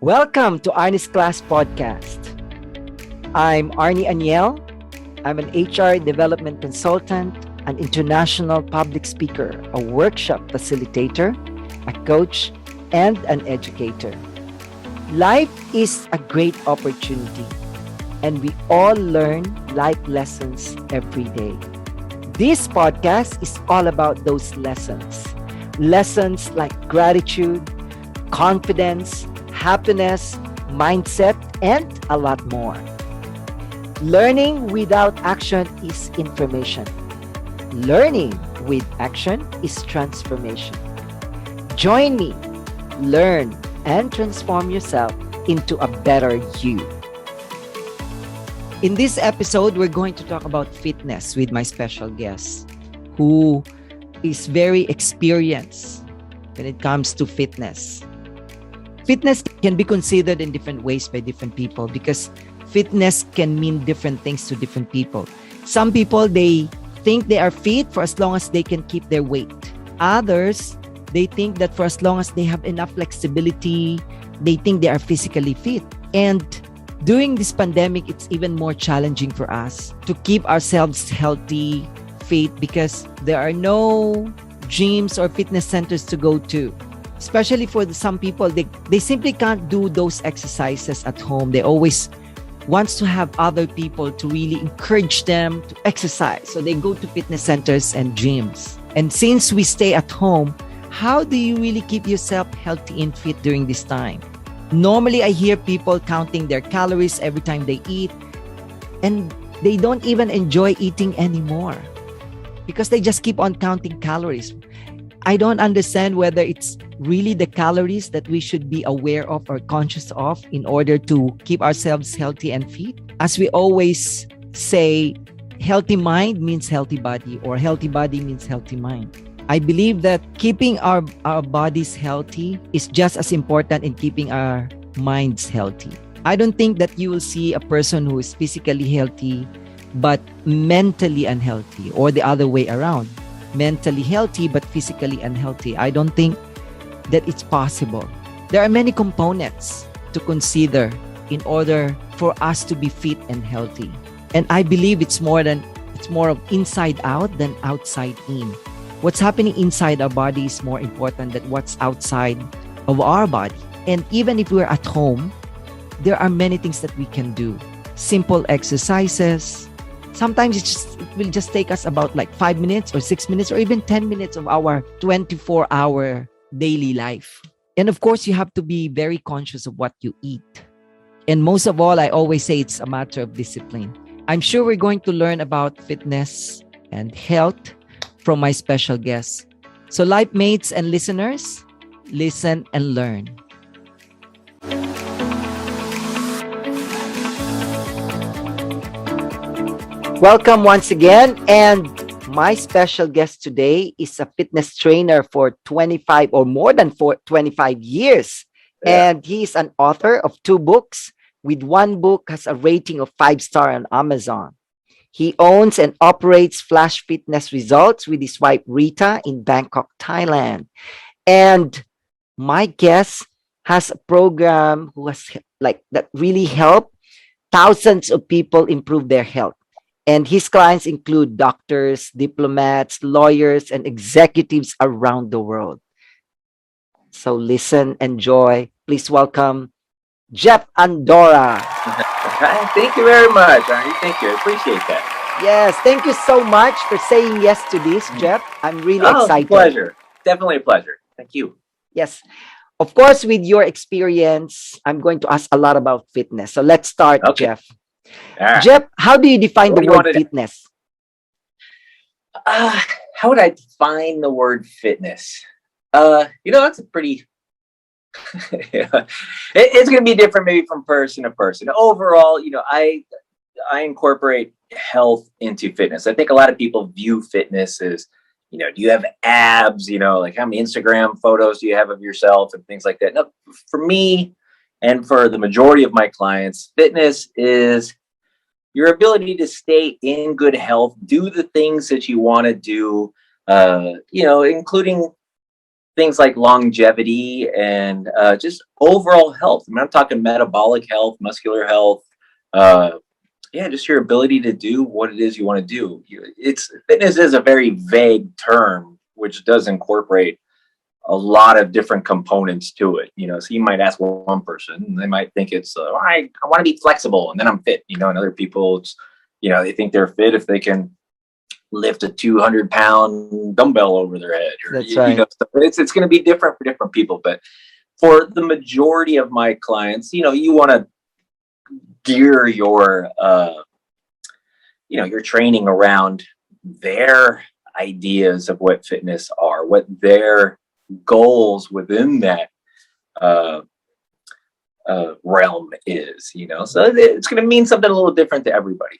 Welcome to Arnie's Class Podcast. I'm Arnie Aniel. I'm an HR development consultant, an international public speaker, a workshop facilitator, a coach, and an educator. Life is a great opportunity, and we all learn life lessons every day. This podcast is all about those lessons. Lessons like gratitude, confidence, happiness, mindset, and a lot more. Learning without action is information. Learning with action is transformation. Join me, learn, and transform yourself into a better you. In this episode, we're going to talk about fitness with my special guest, who is very experienced when it comes to fitness. Fitness can be considered in different ways by different people because fitness can mean different things to different people. Some people, they think they are fit for as long as they can keep their weight. Others, they think that for as long as they have enough flexibility, they think they are physically fit. And during this pandemic, it's even more challenging for us to keep ourselves healthy, fit, because there are no gyms or fitness centers to go to. Especially for some people, they simply can't do those exercises at home. They always want to have other people to really encourage them to exercise. So they go to fitness centers and gyms. And since we stay at home, how do you really keep yourself healthy and fit during this time? Normally, I hear people counting their calories every time they eat, and they don't even enjoy eating anymore because they just keep on counting calories. I don't understand whether it's really the calories that we should be aware of or conscious of in order to keep ourselves healthy and fit. As we always say, healthy mind means healthy body, or healthy body means healthy mind. I believe that keeping our bodies healthy is just as important in keeping our minds healthy. I don't think that you will see a person who is physically healthy but mentally unhealthy, or the other way around. Mentally healthy but physically unhealthy. I don't think that it's possible. There are many components to consider in order for us to be fit and healthy. And I believe it's more of inside out than outside in. What's happening inside our body is more important than what's outside of our body. And even if we're at home, there are many things that we can do. Simple exercises. Sometimes it will just take us about like 5 minutes or 6 minutes or even 10 minutes of our 24-hour daily life. And of course, you have to be very conscious of what you eat. And most of all, I always say it's a matter of discipline. I'm sure we're going to learn about fitness and health from my special guest. So life mates and listeners, listen and learn. Welcome once again, and my special guest today is a fitness trainer for 25 or more than 25 years. Yeah. And he is an author of 2 books, with 1 book has a rating of 5-star on Amazon. He owns and operates Flash Fitness Results with his wife Rita in Bangkok, Thailand. And my guest has a program that really help thousands of people improve their health. And his clients include doctors, diplomats, lawyers, and executives around the world. So listen, enjoy. Please welcome Jeff Andora. Thank you very much, Arnie. Thank you. I appreciate that. Yes, thank you so much for saying yes to this, Jeff. I'm really excited. Pleasure. Definitely a pleasure. Thank you. Yes. Of course, with your experience, I'm going to ask a lot about fitness. So let's start, okay. Jeff. Right. Jeff, how do you define the word fitness? How would I define the word fitness? That's a pretty... it's going to be different maybe from person to person. Overall, I incorporate health into fitness. I think a lot of people view fitness as, do you have abs? Like how many Instagram photos do you have of yourself and things like that? No, for me and for the majority of my clients, fitness is your ability to stay in good health, do the things that you want to do, including things like longevity and just overall health. I mean, I'm talking metabolic health, muscular health. Yeah, just your ability to do what it is you want to do. It's fitness is a very vague term, which does incorporate a lot of different components to it. So you might ask one person, and they might think it's I want to be flexible, and then I'm fit. And other people, it's they think they're fit if they can lift a 200-pound dumbbell over their head. That's right. So it's going to be different for different people. But for the majority of my clients, you want to gear your training around their ideas of what fitness are, what their goals within that realm is. So it's going to mean something a little different to everybody.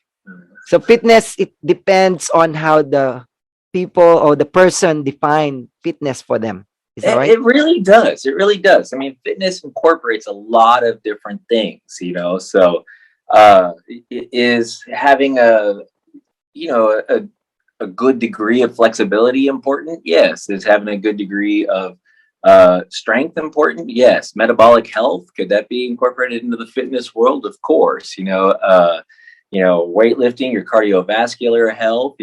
So fitness, it depends on how the people or the person define fitness for them. Is that right? It really does. It really does. I mean, fitness incorporates a lot of different things, so it is having a good degree of flexibility important? Yes. Is having a good degree of strength important? Yes. Metabolic health, could that be incorporated into the fitness world? Of course. Weightlifting, your cardiovascular health,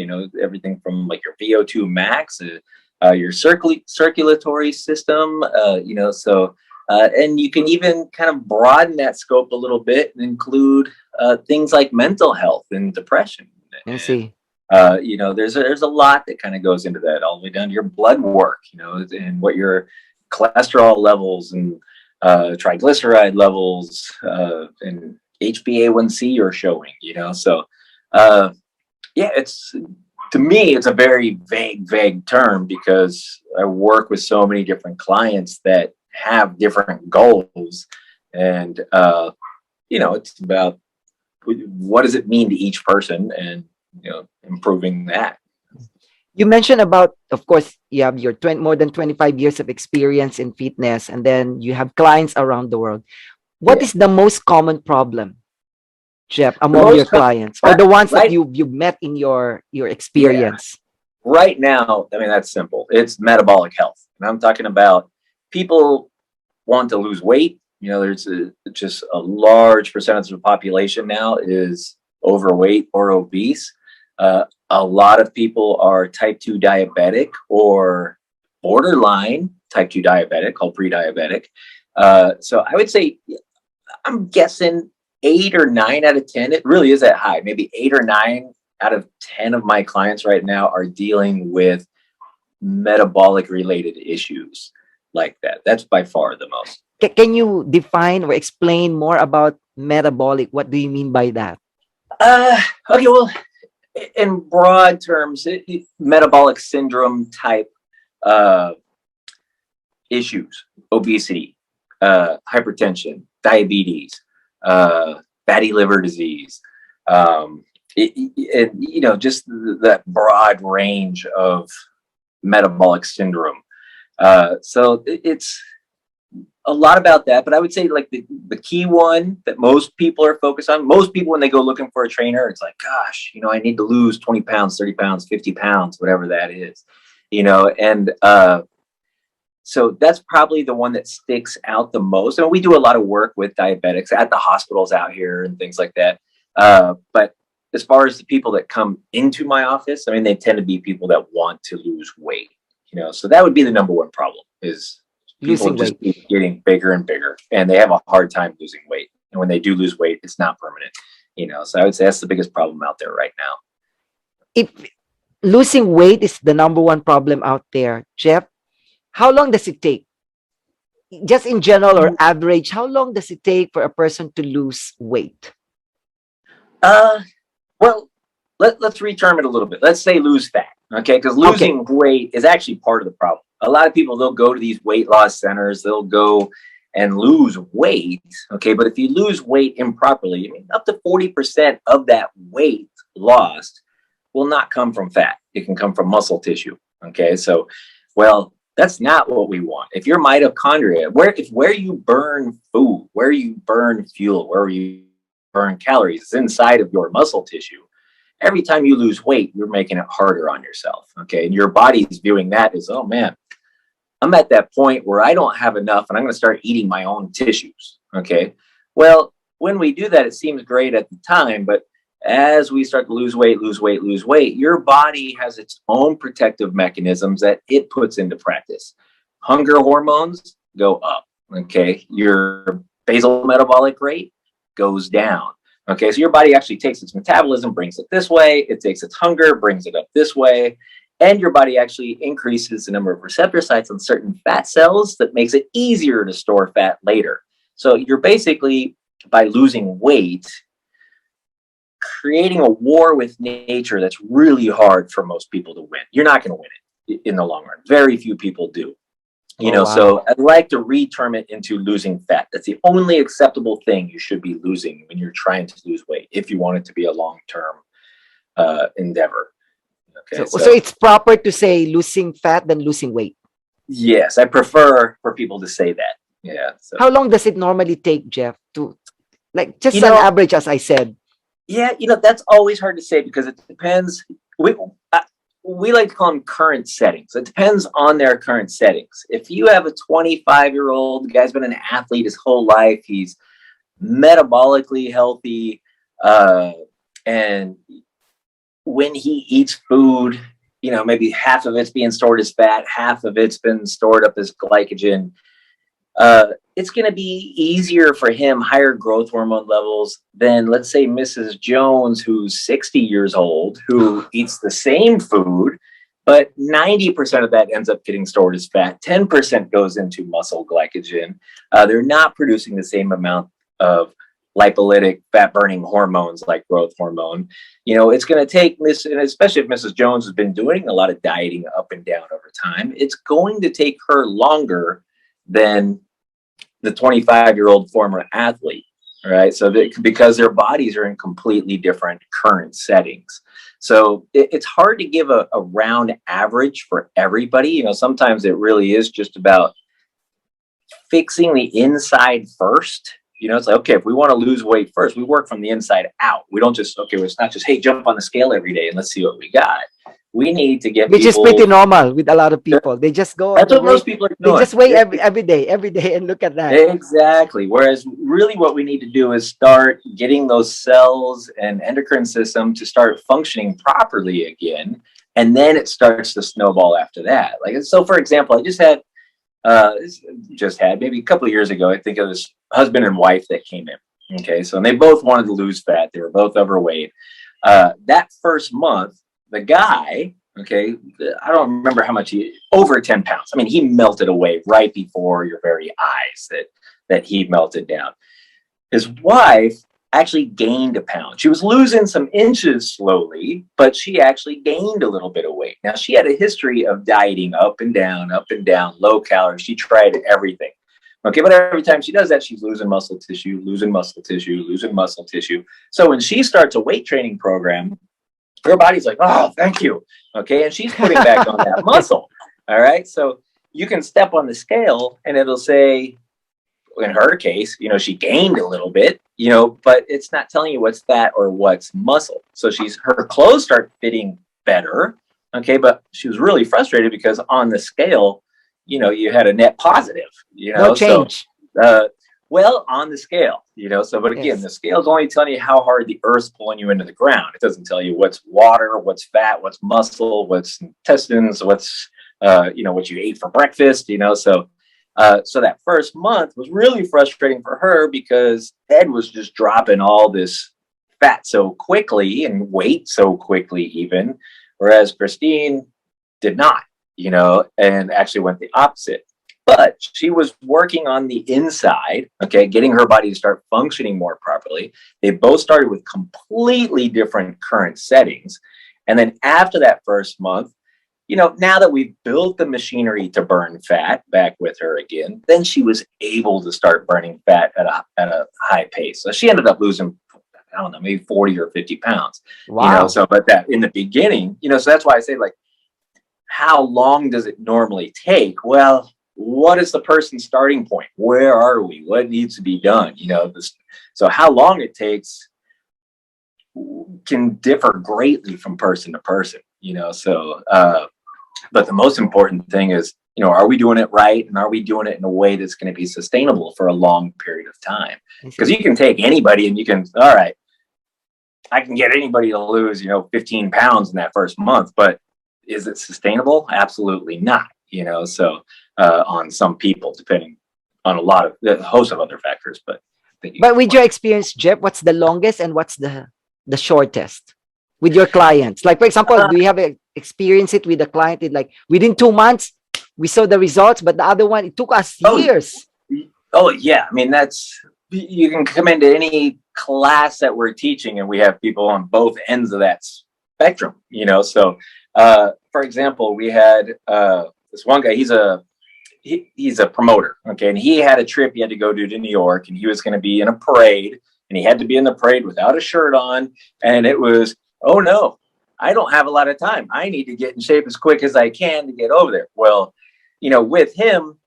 everything from like your VO2 max, your circulatory system, and you can even kind of broaden that scope a little bit and include things like mental health and depression. I see. There's a lot that kind of goes into that, all the way down to your blood work, and what your cholesterol levels and triglyceride levels and HbA1c are showing. To me, it's a very vague term because I work with so many different clients that have different goals, and it's about what does it mean to each person, and improving that. You mentioned about, of course, you have your more than 25 years of experience in fitness, and then you have clients around the world. What is the most common problem, Jeff, among your clients, or the ones that you've met in your experience? Yeah. Right now, I mean, that's simple. It's metabolic health. And I'm talking about people want to lose weight. There's just a large percentage of the population now is overweight or obese. A lot of people are type 2 diabetic or borderline type 2 diabetic, called pre-diabetic. So I would say, I'm guessing 8 or 9 out of 10, it really is that high. Maybe 8 or 9 out of 10 of my clients right now are dealing with metabolic related issues like that. That's by far the most. Can you define or explain more about metabolic? What do you mean by that? Okay, well, in broad terms, metabolic syndrome type issues, obesity, hypertension, diabetes, fatty liver disease, just that broad range of metabolic syndrome. So it's a lot about that, but I would say like the key one that most people are focused on, most people when they go looking for a trainer, it's like, gosh, I need to lose 20 pounds, 30 pounds, 50 pounds, whatever that is, and so that's probably the one that sticks out the most. And we do a lot of work with diabetics at the hospitals out here and things like that. But as far as the people that come into my office, I mean, they tend to be people that want to lose weight, so that would be the number one problem is people just keep getting bigger and bigger, and they have a hard time losing weight. And when they do lose weight, it's not permanent, so I would say that's the biggest problem out there right now. If losing weight is the number one problem out there, Jeff, how long does it take? Just in general or average, how long does it take for a person to lose weight? Well, let's reterm it a little bit. Let's say lose fat, okay? Because losing weight is actually part of the problem. A lot of people, they'll go to these weight loss centers, they'll go and lose weight, okay? But if you lose weight improperly, I mean, up to 40% of that weight lost will not come from fat. It can come from muscle tissue, okay? So, well, that's not what we want. If your mitochondria, where you burn food, where you burn fuel, where you burn calories is inside of your muscle tissue, every time you lose weight, you're making it harder on yourself, okay? And your body's viewing that as, oh man, I'm at that point where I don't have enough and I'm going to start eating my own tissues. Okay. Well, when we do that, it seems great at the time, but as we start to lose weight, your body has its own protective mechanisms that it puts into practice. Hunger hormones go up. Okay. Your basal metabolic rate goes down. Okay. So your body actually takes its metabolism, brings it this way. It takes its hunger, brings it up this way. And your body actually increases the number of receptor sites on certain fat cells that makes it easier to store fat later. So you're basically, by losing weight, creating a war with nature that's really hard for most people to win. You're not going to win it in the long run. Very few people do. You Oh, know, wow. so I'd like to re-term it into losing fat. That's the only acceptable thing you should be losing when you're trying to lose weight, if you want it to be a long-term endeavor. Okay, So it's proper to say losing fat than losing weight. yes, I prefer for people to say that. Yeah. So, How long does it normally take, Jeff, to, like, just you an know, average, as I said? yeah, that's always hard to say because it depends. We uh, we like to call them current settings. It depends on their current settings. If you have a 25-year-old guy's been an athlete his whole life, he's metabolically healthy, uh, and when he eats food, maybe half of it's being stored as fat, half of it's been stored up as glycogen. It's going to be easier for him, higher growth hormone levels than, let's say, Mrs. Jones, who's 60 years old, who eats the same food, but 90% of that ends up getting stored as fat. 10% goes into muscle glycogen. They're not producing the same amount of lipolytic fat burning hormones like growth hormone. It's going to take this, and especially if Mrs. Jones has been doing a lot of dieting up and down over time, it's going to take her longer than the 25-year-old former athlete, right? So because their bodies are in completely different current settings. So it's hard to give a round average for everybody. Sometimes it really is just about fixing the inside first. It's like, okay, if we want to lose weight first, we work from the inside out. We don't just, okay, it's not just, hey, jump on the scale every day and let's see what we got. We need to get Which is pretty people. normal with a lot of people. They just go on That's the what way. most people are They doing. just weigh every day, and look at that. Exactly. Whereas really what we need to do is start getting those cells and endocrine system to start functioning properly again. And then it starts to snowball after that. Like, so for example, I just had maybe a couple of years ago, I think it was husband and wife that came in. Okay. So they both wanted to lose fat. They were both overweight. That first month, the guy, okay, I don't remember how much over 10 pounds. I mean, he melted away right before your very eyes that he melted down. His wife actually gained a pound. She was losing some inches slowly, but she actually gained a little bit of weight. Now, she had a history of dieting up and down, low calories. She tried everything. Okay, but every time she does that, she's losing muscle tissue. So when she starts a weight training program, her body's like, oh, thank you. Okay, and she's putting back on that Okay. muscle. All right, so you can step on the scale and it'll say, in her case, she gained a little bit, but it's not telling you what's fat or what's muscle. So her clothes start fitting better. Okay, but she was really frustrated because on the scale, you had a net positive, No so change. uh, well, on the scale, but again, Yes. the scale is only telling you how hard the earth's pulling you into the ground. It doesn't tell you what's water, what's fat, what's muscle, what's intestines, what's what you ate for breakfast, so that first month was really frustrating for her because Ed was just dropping all this fat so quickly and weight so quickly even, whereas Christine did not, and actually went the opposite. But she was working on the inside, okay, getting her body to start functioning more properly. They both started with completely different current settings. And then after that first month, now that we've built the machinery to burn fat back with her again, then she was able to start burning fat at a high pace. So she ended up losing, I don't know, maybe 40 or 50 pounds, Wow. so, but that in the beginning, so that's why I say, like, how long does it normally take? Well, what is the person's starting point? Where are we? What needs to be done? So how long it takes can differ greatly from person to person, so, but the most important thing is are we doing it right? And are we doing it in a way that's going to be sustainable for a long period of time? Because you can take anybody and you can, all right, I can get anybody to lose, 15 pounds in that first month, but is it sustainable? Absolutely not, so on some people, depending on a host of other factors. But with your experience, Jeff, what's the longest and what's the shortest with your clients? Like, for example, do you have experience it with a client that, like, within 2 months we saw the results, but the other one, it took us years? Oh yeah, I mean, you can come into any class that we're teaching and we have people on both ends of that spectrum, so for example, we had this one guy. He's a promoter, okay, and he had a trip he had to go to New York, and he was going to be in a parade, and he had to be in the parade without a shirt on, and it was, oh no, I don't have a lot of time, I need to get in shape as quick as I can to get over there. Well, with him,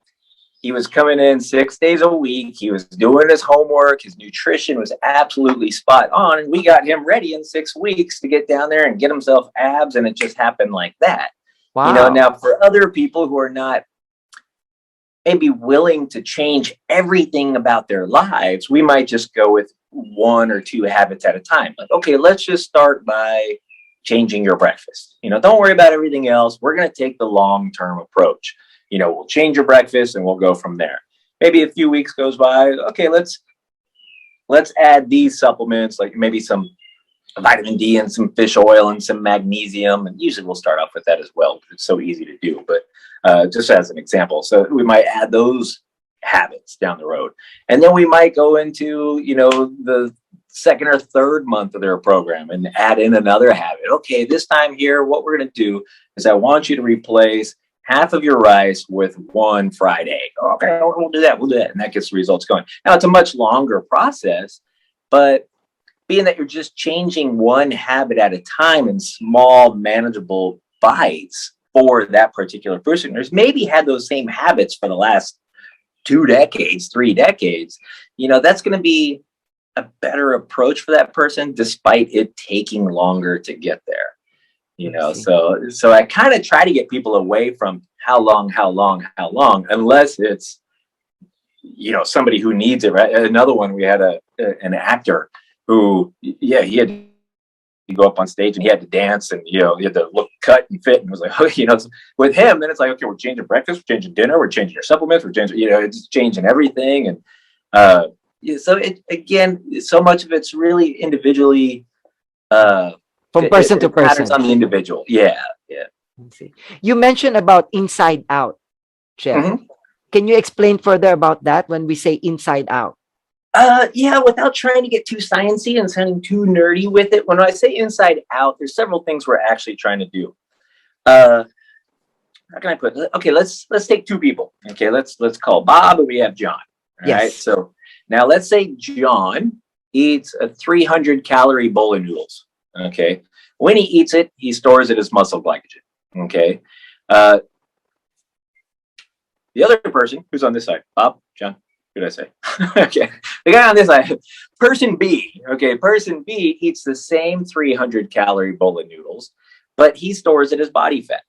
he was coming in 6 days a week. He was doing his homework. His nutrition was absolutely spot on. And we got him ready in 6 weeks to get down there and get himself abs. And it just happened like that. Wow. Now for other people who are not maybe willing to change everything about their lives, we might just go with 1 or 2 habits at a time. Like, okay, let's just start by changing your breakfast. Don't worry about everything else. We're going to take the long-term approach. We'll change your breakfast and we'll go from there. Maybe a few weeks goes by. Okay, let's add these supplements, like maybe some vitamin D and some fish oil and some magnesium. And usually we'll start off with that as well, because it's so easy to do. But just as an example, so we might add those habits down the road. And then we might go into, the second or third month of their program and add in another habit. Okay, this time here, what we're going to do is I want you to replace half of your rice with 1 fried egg. Okay, we'll do that. And that gets the results going. Now, it's a much longer process, but being that you're just changing one habit at a time in small, manageable bites for that particular person who's maybe had those same habits for the last 2 decades, 3 decades, that's going to be a better approach for that person, despite it taking longer to get there. So I kind of try to get people away from how long, unless it's, somebody who needs it, right? Another one, we had an actor who, he had to go up on stage and he had to dance, and, he had to look cut and fit, and it was like, with him, then it's like, okay, we're changing breakfast, we're changing dinner, we're changing your supplements, we're changing, it's changing everything. And so again, so much of it's really individually, from person to person, on the individual. Yeah. You mentioned about inside out, Jeff. Mm-hmm. Can you explain further about that when we say inside out? Without trying to get too sciencey and sounding too nerdy with it, when I say inside out, there's several things we're actually trying to do. How can I put it? Okay, let's take 2 people. Okay, let's call Bob and we have John. All yes. Right. So now let's say John eats a 300-calorie bowl of noodles. Okay. When he eats it, he stores it as muscle glycogen. Okay. The other person who's on this side, Bob, John, who did I say? Okay. The guy on this side, person B. Okay. Person B eats the same 300-calorie bowl of noodles, but he stores it as body fat.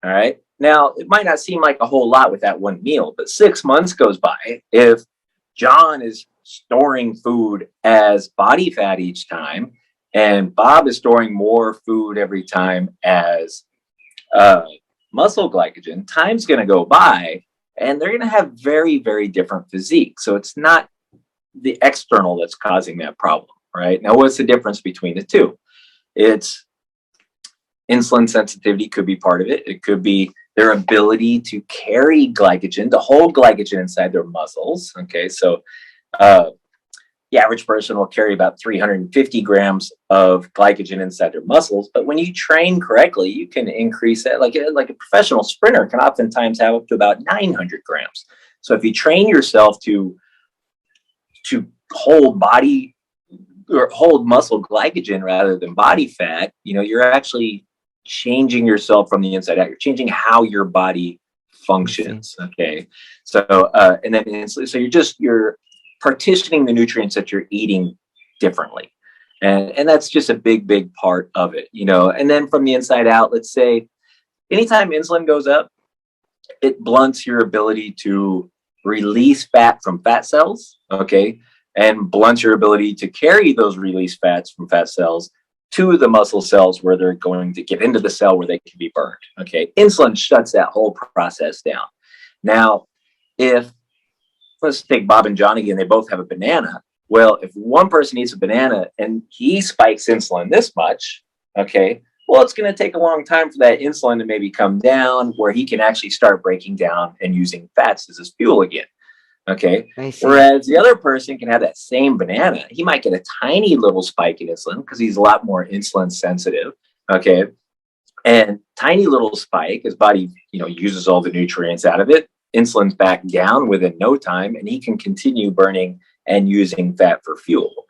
All right. Now, it might not seem like a whole lot with that one meal, but 6 months goes by. If John is storing food as body fat each time, and Bob is storing more food every time as muscle glycogen, time's going to go by, and they're going to have very, very different physiques. So it's not the external that's causing that problem, right? Now, what's the difference between the two? It's insulin sensitivity could be part of it. It could be their ability to carry glycogen, to hold glycogen inside their muscles. Okay, so the average person will carry about 350 grams of glycogen inside their muscles. But when you train correctly, you can increase that. Like a professional sprinter can oftentimes have up to about 900 grams. So if you train yourself to hold body or hold muscle glycogen rather than body fat, you're actually changing yourself from the inside out. You're changing how your body functions. Okay. So, and then, so you're partitioning the nutrients that you're eating differently. And that's just a big, big part of it, And then from the inside out, let's say anytime insulin goes up, it blunts your ability to release fat from fat cells, okay, and blunts your ability to carry those released fats from fat cells to the muscle cells where they're going to get into the cell where they can be burned. Okay, insulin shuts that whole process down. Now, if let's take Bob and John again, they both have a banana. Well, if one person eats a banana and he spikes insulin this much, okay, well, it's going to take a long time for that insulin to maybe come down where he can actually start breaking down and using fats as his fuel again. Okay. I see. Whereas the other person can have that same banana. He might get a tiny little spike in insulin because he's a lot more insulin sensitive. Okay. And tiny little spike, his body, uses all the nutrients out of it. Insulin's back down within no time, and he can continue burning and using fat for fuel.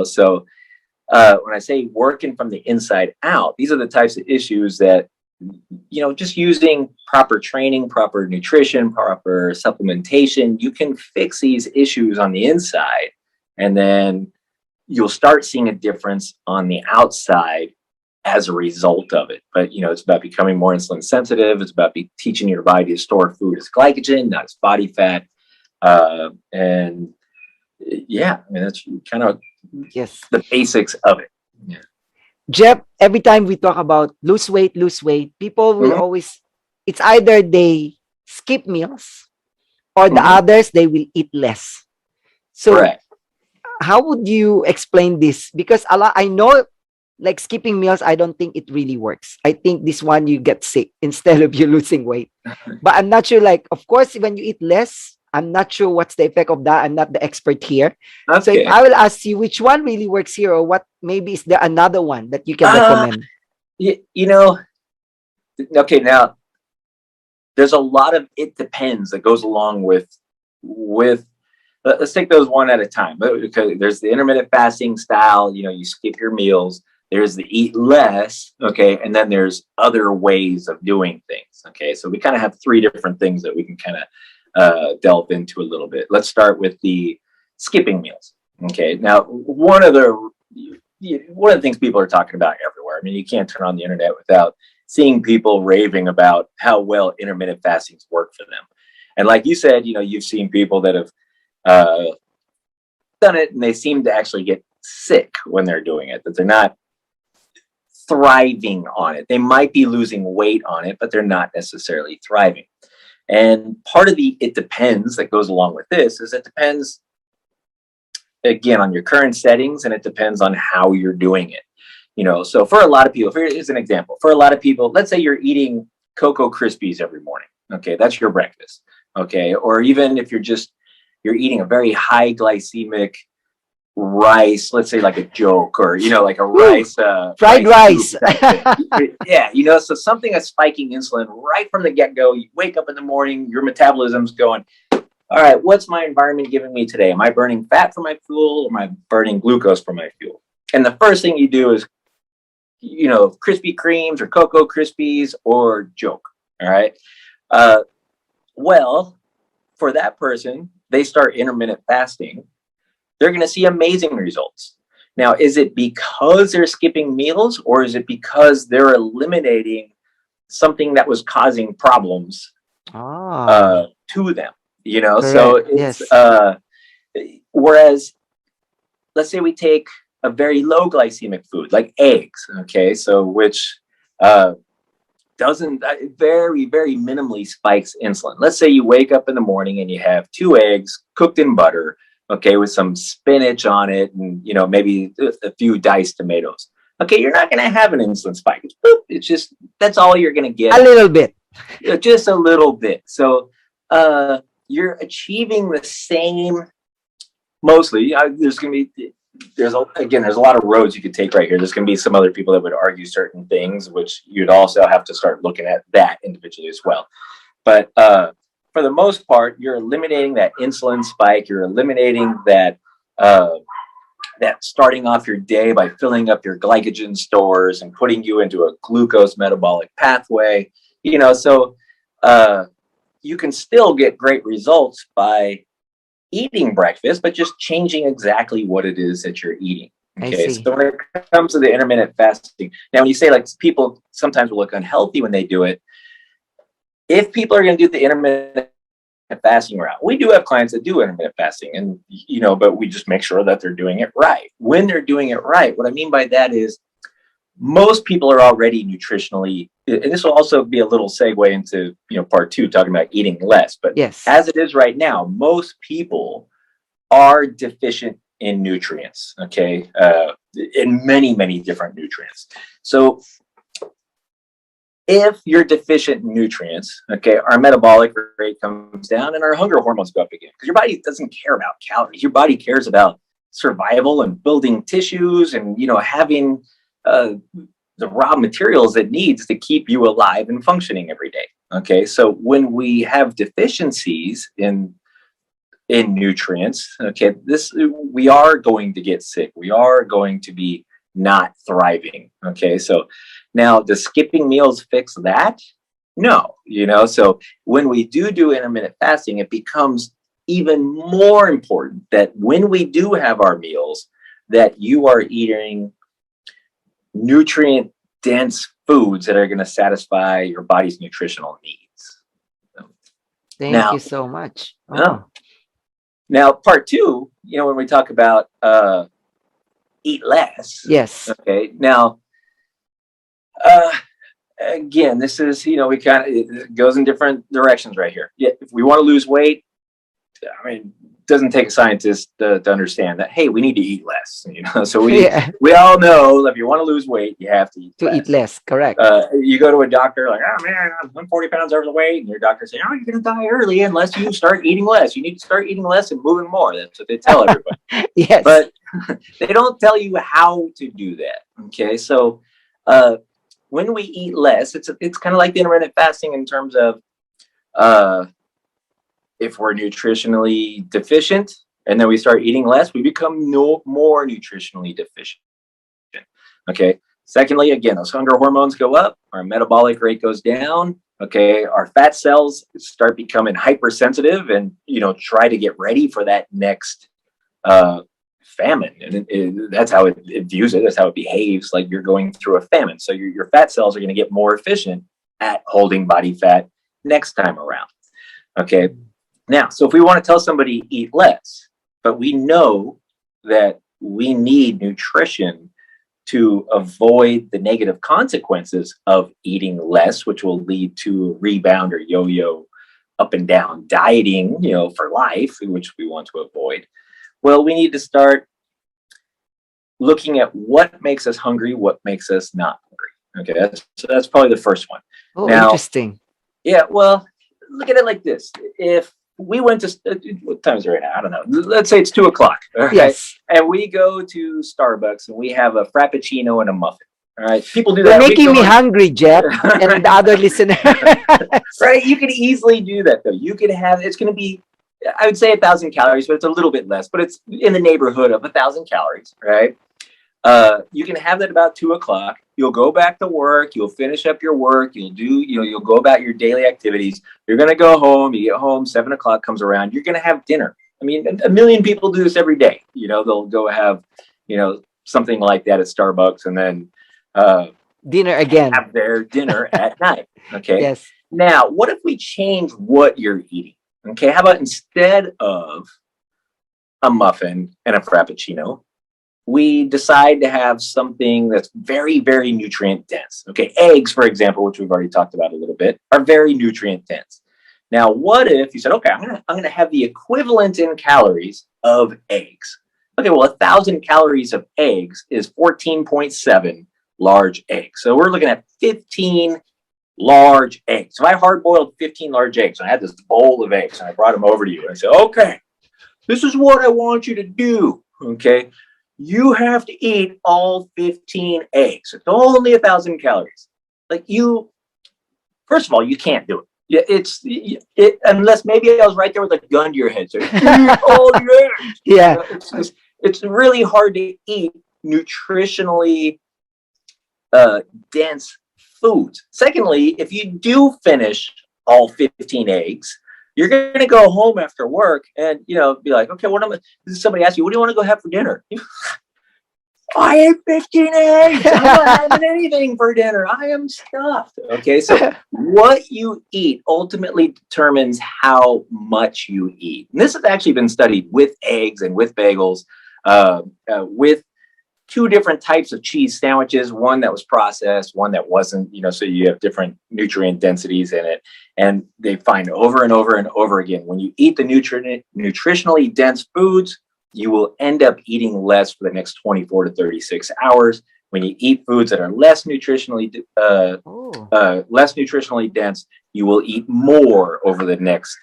So when I say working from the inside out, these are the types of issues that, just using proper training, proper nutrition, proper supplementation, you can fix these issues on the inside, and then you'll start seeing a difference on the outside as a result of it. But, it's about becoming more insulin sensitive. It's about teaching your body to store food as glycogen, not as body fat. And yeah, that's kind of the basics of it. Yeah. Jeff, every time we talk about lose weight, people will always, it's either they skip meals or the others, they will eat less. So correct. How would you explain this? Because I know, like skipping meals, I don't think it really works. I think this one you get sick instead of you losing weight. But I'm not sure, like, of course, when you eat less, I'm not sure what's the effect of that. I'm not the expert here. Okay. So if I will ask you which one really works here, or what maybe is there another one that you can recommend? Okay, now there's a lot of it depends that goes along with let's take those one at a time. Because there's the intermittent fasting style, you skip your meals. There's the eat less, okay, and then there's other ways of doing things, okay. So we kind of have three different things that we can kind of delve into a little bit. Let's start with the skipping meals, okay. Now, one of the things people are talking about everywhere. I mean, you can't turn on the internet without seeing people raving about how well intermittent fastings work for them. And like you said, you've seen people that have done it and they seem to actually get sick when they're doing it, that they're not thriving on it. They might be losing weight on it, but they're not necessarily thriving. And part of the it depends that goes along with this is it depends, again, on your current settings, and it depends on how you're doing it. So for a lot of people, here's an example. For a lot of people, let's say you're eating Cocoa Krispies every morning. Okay, that's your breakfast. Okay, or even if you're eating a very high glycemic rice, let's say like a joke, or like a rice fried rice. Yeah, so something that's spiking insulin right from the get-go. You wake up in the morning, your metabolism's going, all right, what's my environment giving me today? Am I burning fat for my fuel, or am I burning glucose for my fuel? And the first thing you do is Krispy Kremes or Cocoa Krispies or joke. All right, well, for that person, they start intermittent fasting, they're going to see amazing results. Now, is it because they're skipping meals, or is it because they're eliminating something that was causing problems to them? Correct. So it's whereas, let's say we take a very low glycemic food like eggs, okay, so which doesn't very, very minimally spikes insulin. Let's say you wake up in the morning and you have 2 eggs cooked in butter, okay, with some spinach on it, and maybe a few diced tomatoes. Okay, you're not going to have an insulin spike. It's just that's all you're going to get. A little bit, just a little bit. So you're achieving the same. Mostly, there's going to be. There's a lot of roads you could take right here. There's going to be some other people that would argue certain things, which you'd also have to start looking at that individually as well. But for the most part, you're eliminating that insulin spike. You're eliminating that starting off your day by filling up your glycogen stores and putting you into a glucose metabolic pathway. So you can still get great results by eating breakfast, but just changing exactly what it is that you're eating. Okay, so when it comes to the intermittent fasting, now when you say like people sometimes will look unhealthy when they do it, if people are going to do the intermittent fasting route, we do have clients that do intermittent fasting, and but we just make sure that they're doing it right. When they're doing it right, what I mean by that is most people are already nutritionally, and this will also be a little segue into part two, talking about eating less. But Yes. as it is right now, most people are deficient in nutrients. Okay, in many different nutrients. So if you're deficient in nutrients, okay, our metabolic rate comes down and our hunger hormones go up again, because your body doesn't care about calories. Your body cares about survival and building tissues and having the raw materials it needs to keep you alive and functioning every day. Okay, so when we have deficiencies in nutrients, okay, we are going to get sick. We are going to be not thriving. Okay, so now does skipping meals fix that? No, so when we do intermittent fasting, it becomes even more important that when we do have our meals, that you are eating nutrient dense foods that are going to satisfy your body's nutritional needs. Thank you so much. Oh. Now, part two, when we talk about eat less. Yes. Okay. Now, again, this is, it goes in different directions right here. Yeah, if we want to lose weight, I mean, it doesn't take a scientist to understand that, hey, we need to eat less. So we all know that if you want to lose weight, you have to eat less. Correct. You go to a doctor like, oh man, I'm 40 pounds overweight, and your doctor saying, oh, you're going to die early unless you start eating less. You need to start eating less and moving more. That's what they tell everybody. Yes. But they don't tell you how to do that. Okay, so when we eat less, it's kind of like the intermittent fasting in terms of if we're nutritionally deficient and then we start eating less, we become more nutritionally deficient. Okay. Secondly, again, those hunger hormones go up, our metabolic rate goes down. Okay, our fat cells start becoming hypersensitive and try to get ready for that next famine, and that's how it views it. That's how it behaves, like you're going through a famine. So your fat cells are going to get more efficient at holding body fat next time around. Okay, now, so if we want to tell somebody eat less, but we know that we need nutrition to avoid the negative consequences of eating less, which will lead to rebound or yo-yo up and down dieting, for life, which we want to avoid. Well, we need to start looking at what makes us hungry, what makes us not hungry. Okay, that's probably the first one. Oh, now, interesting. Yeah, well, look at it like this. If we went to, what time is it right now? I don't know. Let's say it's 2:00. Right? Yes. And we go to Starbucks and we have a Frappuccino and a muffin. All right. People do that. You're making me hungry, Jeff, and the other listeners. Right. You can easily do that, though. You can have, it's going to be, I would say 1,000 calories, but it's a little bit less, but it's in the neighborhood of 1,000 calories, right? You can have that about 2:00. You'll go back to work. You'll finish up your work. You'll do, you'll go about your daily activities. You're going to go home. You get home, 7:00 comes around. You're going to have dinner. I mean, a million people do this every day. They'll go have, something like that at Starbucks and then dinner again. Have their dinner at night. Okay. Yes. Now, what if we change what you're eating? Okay. How about instead of a muffin and a Frappuccino, we decide to have something that's very, very nutrient dense. Okay, eggs, for example, which we've already talked about a little bit, are very nutrient dense. Now, what if you said, okay, I'm gonna have the equivalent in calories of eggs? Okay, well, 1,000 calories of eggs is 14.7 large eggs. So we're looking at 15 large eggs. So I hard-boiled 15 large eggs, and I had this bowl of eggs, and I brought them over to you. And I said, okay, this is what I want you to do. Okay. You have to eat all 15 eggs. It's only 1,000 calories. Like first of all, you can't do it. Unless maybe I was right there with a gun to your head. So eat all the eggs. Yeah. It's really hard to eat nutritionally dense foods. Secondly, if you do finish all 15 eggs, you're going to go home after work and, be like, okay, somebody asks you, what do you want to go have for dinner? I ate 15 eggs. I'm not having anything for dinner. I am stuffed. Okay, so what you eat ultimately determines how much you eat. And this has actually been studied with eggs and with bagels, with two different types of cheese sandwiches, one that was processed, one that wasn't, so you have different nutrient densities in it. And they find over and over and over again, when you eat the nutritionally dense foods, you will end up eating less for the next 24 to 36 hours. When you eat foods that are less nutritionally dense, you will eat more over the next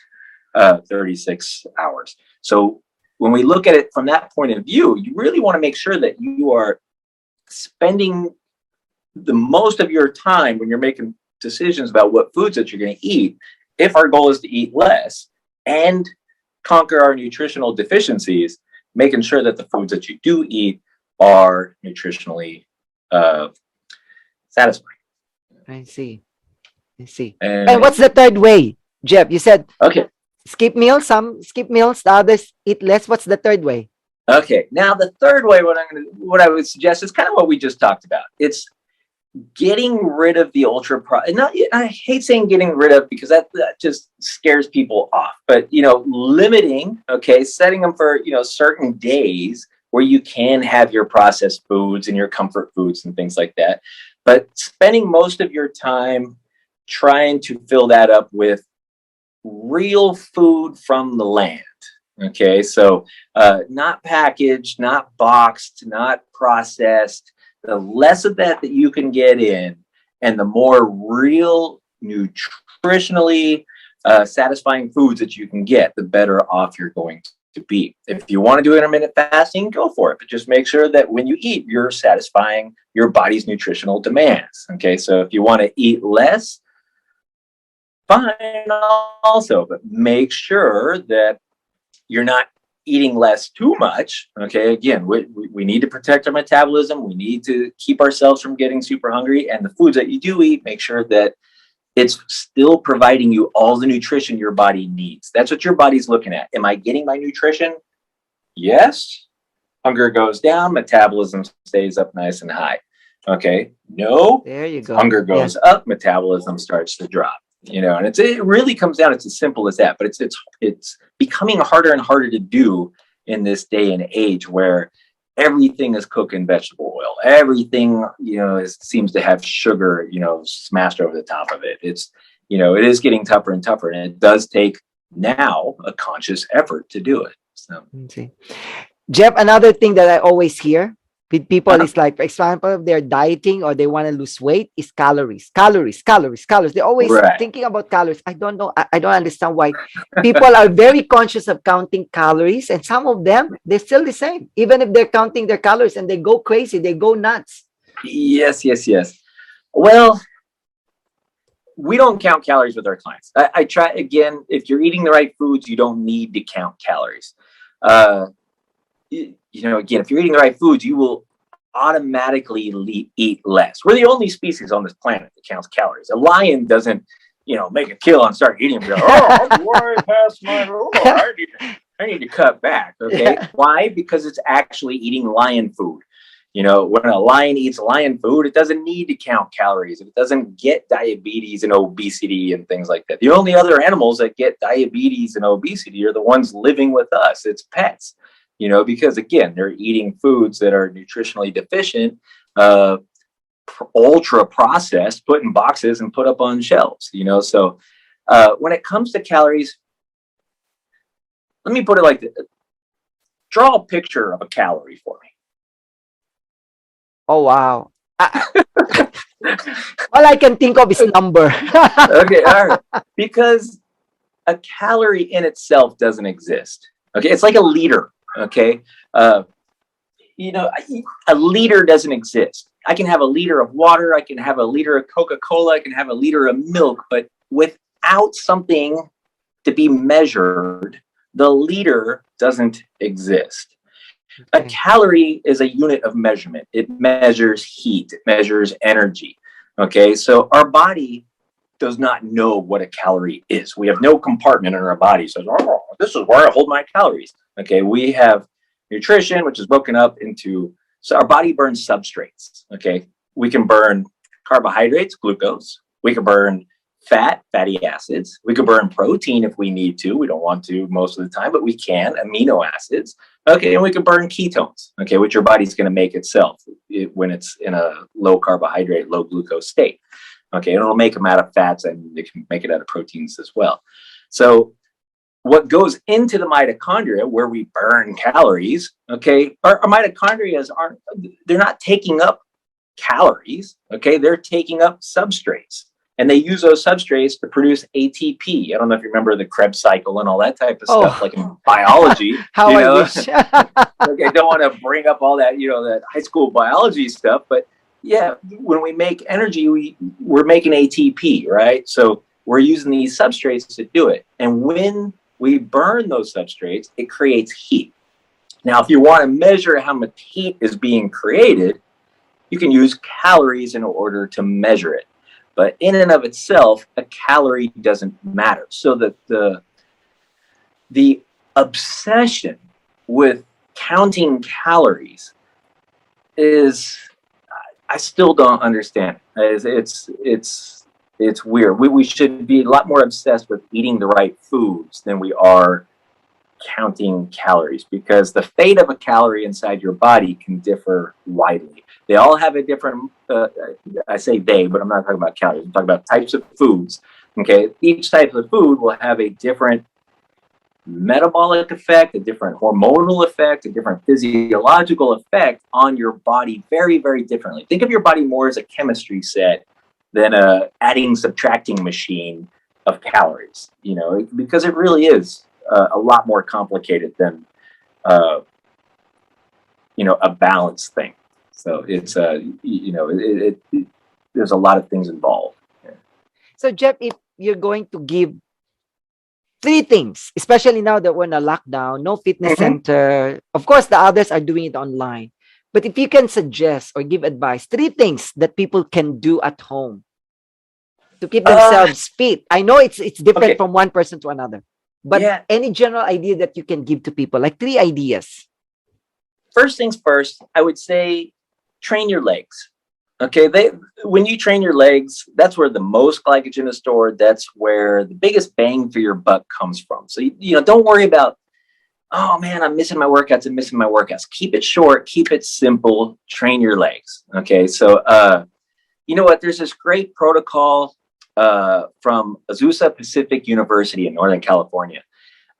36 hours. So when we look at it from that point of view, you really want to make sure that you are spending the most of your time when you're making decisions about what foods that you're going to eat. If our goal is to eat less and conquer our nutritional deficiencies, making sure that the foods that you do eat are nutritionally satisfying. I see. And what's the third way, Jeff? You said okay. Skip meals. Some skip meals. The others eat less. What's the third way? Okay. Now the third way, what I would suggest is kind of what we just talked about. It's getting rid of the I hate saying getting rid of, because that just scares people off, but limiting, setting them for certain days where you can have your processed foods and your comfort foods and things like that, but spending most of your time trying to fill that up with real food from the land. Okay, so not packaged, not boxed, not processed. The less of that you can get in, and the more real, nutritionally satisfying foods that you can get, the better off you're going to be. If you want to do intermittent fasting, go for it. But just make sure that when you eat, you're satisfying your body's nutritional demands. Okay, so if you want to eat less, fine also, but make sure that you're not eating less too much. Okay, again, we need to protect our metabolism. We need to keep ourselves from getting super hungry. And the foods that you do eat, make sure that it's still providing you all the nutrition your body needs. That's what your body's looking at. Am I getting my nutrition? Yes. Hunger goes down, metabolism stays up nice and high. Okay, no. There you go. Hunger goes up, metabolism starts to drop. And it really comes down. It's as simple as that. But it's becoming harder and harder to do in this day and age, where everything is cooked in vegetable oil. Everything seems to have sugar smashed over the top of it. It is getting tougher and tougher, and it does take now a conscious effort to do it. So, Jeff, another thing that I always hear with people is, like, for example, if they're dieting or they want to lose weight, is calories. They're always thinking about calories. I don't know. I don't understand why people are very conscious of counting calories, and some of them, they're still the same. Even if they're counting their calories, and they go crazy, they go nuts. Yes. Well, we don't count calories with our clients. I try, again, if you're eating the right foods, you don't need to count calories. Again, if you're eating the right foods, you will automatically eat less. We're the only species on this planet that counts calories. A lion doesn't, make a kill and start eating them. I'm way past my I need to cut back. Okay. Why? Because it's actually eating lion food. When a lion eats lion food, it doesn't need to count calories. It doesn't get diabetes and obesity and things like that. The only other animals that get diabetes and obesity are the ones living with us. It's pets. Because again, they're eating foods that are nutritionally deficient, ultra processed, put in boxes and put up on shelves, So when it comes to calories, let me put it like this. Draw a picture of a calorie for me. Oh, wow. All I can think of is number. Okay, all right. Because a calorie in itself doesn't exist. Okay, it's like a liter. Okay, a liter doesn't exist. I can have a liter of water, I can have a liter of Coca-Cola, I can have a liter of milk, but without something to be measured, the liter doesn't exist. A calorie is a unit of measurement. It measures heat, it measures energy. Okay, so our body does not know what a calorie is. We have no compartment in our body says, this is where I hold my calories. Okay, we have nutrition, which is broken up into So our body burns substrates. Okay. We can burn carbohydrates, glucose. We can burn fat, fatty acids. We can burn protein if we need to. We don't want to most of the time, but we can, amino acids. Okay. And we can burn ketones, okay, which your body's going to make itself when it's in a low carbohydrate, low glucose state. Okay. And it'll make them out of fats, and it can make it out of proteins as well. So what goes into the mitochondria, where we burn calories, okay, our mitochondria they're not taking up calories, okay, they're taking up substrates. And they use those substrates to produce ATP. I don't know if you remember the Krebs cycle and all that type of stuff, like in biology. How I wish. Okay, don't want to bring up all that, that high school biology stuff, but yeah, when we make energy, we're making ATP, right? So we're using these substrates to do it. And when we burn those substrates, it creates heat. Now, if you want to measure how much heat is being created, you can use calories in order to measure it. But in and of itself, a calorie doesn't matter. So the obsession with counting calories is, I still don't understand. It's weird. We should be a lot more obsessed with eating the right foods than we are counting calories, because the fate of a calorie inside your body can differ widely. They all have a different, I say they, but I'm not talking about calories. I'm talking about types of foods. Okay. Each type of food will have a different metabolic effect, a different hormonal effect, a different physiological effect on your body very, very differently. Think of your body more as a chemistry set than a adding, subtracting machine of calories, because it really is a lot more complicated than, a balanced thing. So it's, there's a lot of things involved. Yeah. So Jeff, if you're going to give 3 things, especially now that we're in a lockdown, no fitness center, of course, the others are doing it online. But if you can suggest or give advice, 3 things that people can do at home to keep themselves fit. I know it's different from one person to another, but any general idea that you can give to people, like 3 ideas. First things first, I would say train your legs. Okay, when you train your legs, that's where the most glycogen is stored. That's where the biggest bang for your buck comes from. So don't worry about, oh man, I'm missing my workouts. Keep it short, keep it simple. Train your legs. Okay, so you know what? There's this great protocol from Azusa Pacific University in Northern California.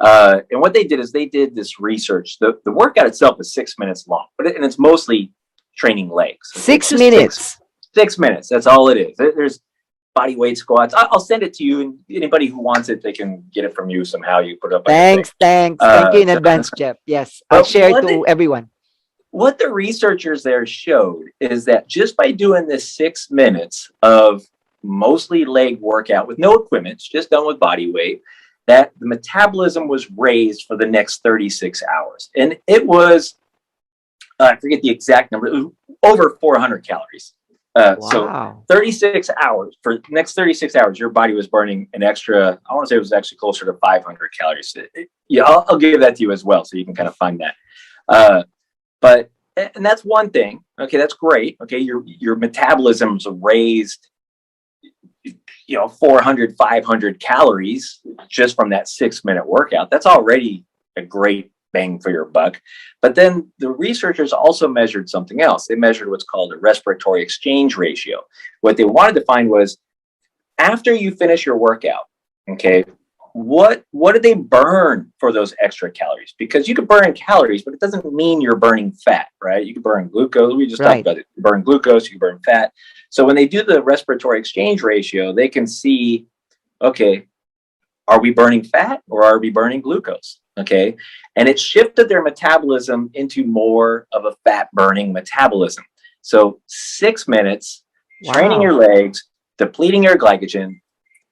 And what they did is they did this research. The workout itself is 6 minutes long, and it's mostly training legs. 6 minutes. 6 minutes. That's all it is. There's body weight squats. I'll send it to you, and anybody who wants it, they can get it from you somehow. You put it up. Thanks. Thank you in advance, Jeff. Yes, I'll share it to everyone. What the researchers there showed is that just by doing this 6 minutes of mostly leg workout with no equipment, it's just done with body weight, that the metabolism was raised for the next 36 hours. And it was, I forget the exact number, it was over 400 calories. Wow. So 36 hours, for the next 36 hours, your body was burning an extra, I want to say it was actually closer to 500 calories. Yeah, I'll give that to you as well, so you can kind of find that. And that's one thing. Okay, that's great. Okay, your metabolism's raised 400, 500 calories just from that 6 minute workout. That's already a great bang for your buck. But then the researchers also measured something else. They measured what's called a respiratory exchange ratio. What they wanted to find was, after you finish your workout, okay, what did they burn for those extra calories? Because you could burn calories, but it doesn't mean you're burning fat, right? You could burn glucose. We just talked about it. You burn glucose, you can burn fat. So when they do the respiratory exchange ratio, they can see, okay, are we burning fat or are we burning glucose? Okay. And it shifted their metabolism into more of a fat burning metabolism. So 6 minutes, training your legs, depleting your glycogen,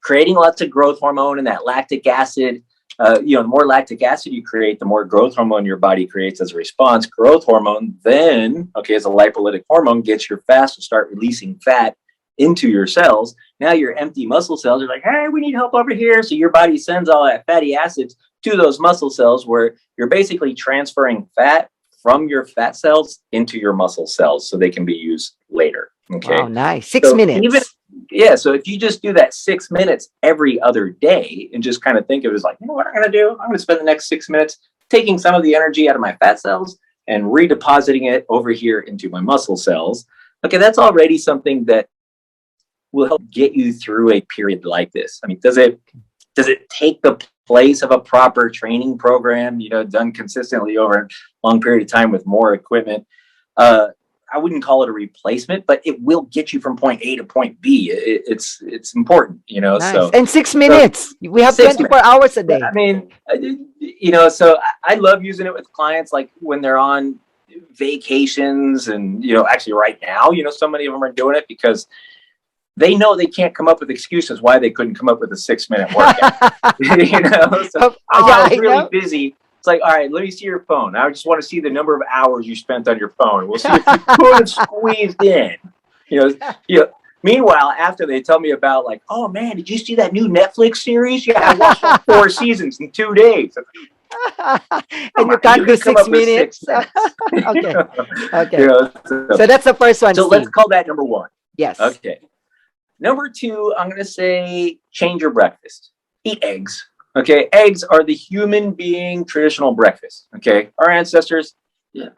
creating lots of growth hormone and that lactic acid. The more lactic acid you create, the more growth hormone your body creates as a response. Growth hormone then, as a lipolytic hormone, gets your fat to start releasing fat into your cells. Now your empty muscle cells are like, hey, we need help over here. So your body sends all that fatty acids to those muscle cells, where you're basically transferring fat from your fat cells into your muscle cells so they can be used later. Okay. Wow, nice. 6 So even, minutes. yeah, so if you just do that 6 minutes every other day and just kind of think of it as like, you know what I'm going to do? I'm going to spend the next 6 minutes taking some of the energy out of my fat cells and redepositing it over here into my muscle cells. Okay, that's already something that will help get you through a period like this. I mean, does it take the place of a proper training program, you know, done consistently over a long period of time with more equipment? I wouldn't call it a replacement, but it will get you from point A to point B. It's important, you know. Nice. So And 6 minutes. We have 6 minutes. 24 hours a day. I mean, you know, so I love using it with clients, like when they're on vacations, and you know, actually right now, you know, so many of them are doing it because they know they can't come up with excuses why they couldn't come up with a 6 minute workout. You know, so I was really busy. It's like, all right, let me see your phone. I just want to see the number of hours you spent on your phone. We'll see if you could have squeezed in. You know. Meanwhile, after they tell me about, like, oh man, did you see that new Netflix series? Yeah, I watched all 4 seasons in 2 days. And you can't do 6 minutes. Okay. Okay. You know, So that's the first one. So Steve. let's call that number 1. Yes. Okay. Number 2, I'm going to say change your breakfast. Eat eggs. Okay. Eggs are the human being traditional breakfast. Okay. Our ancestors,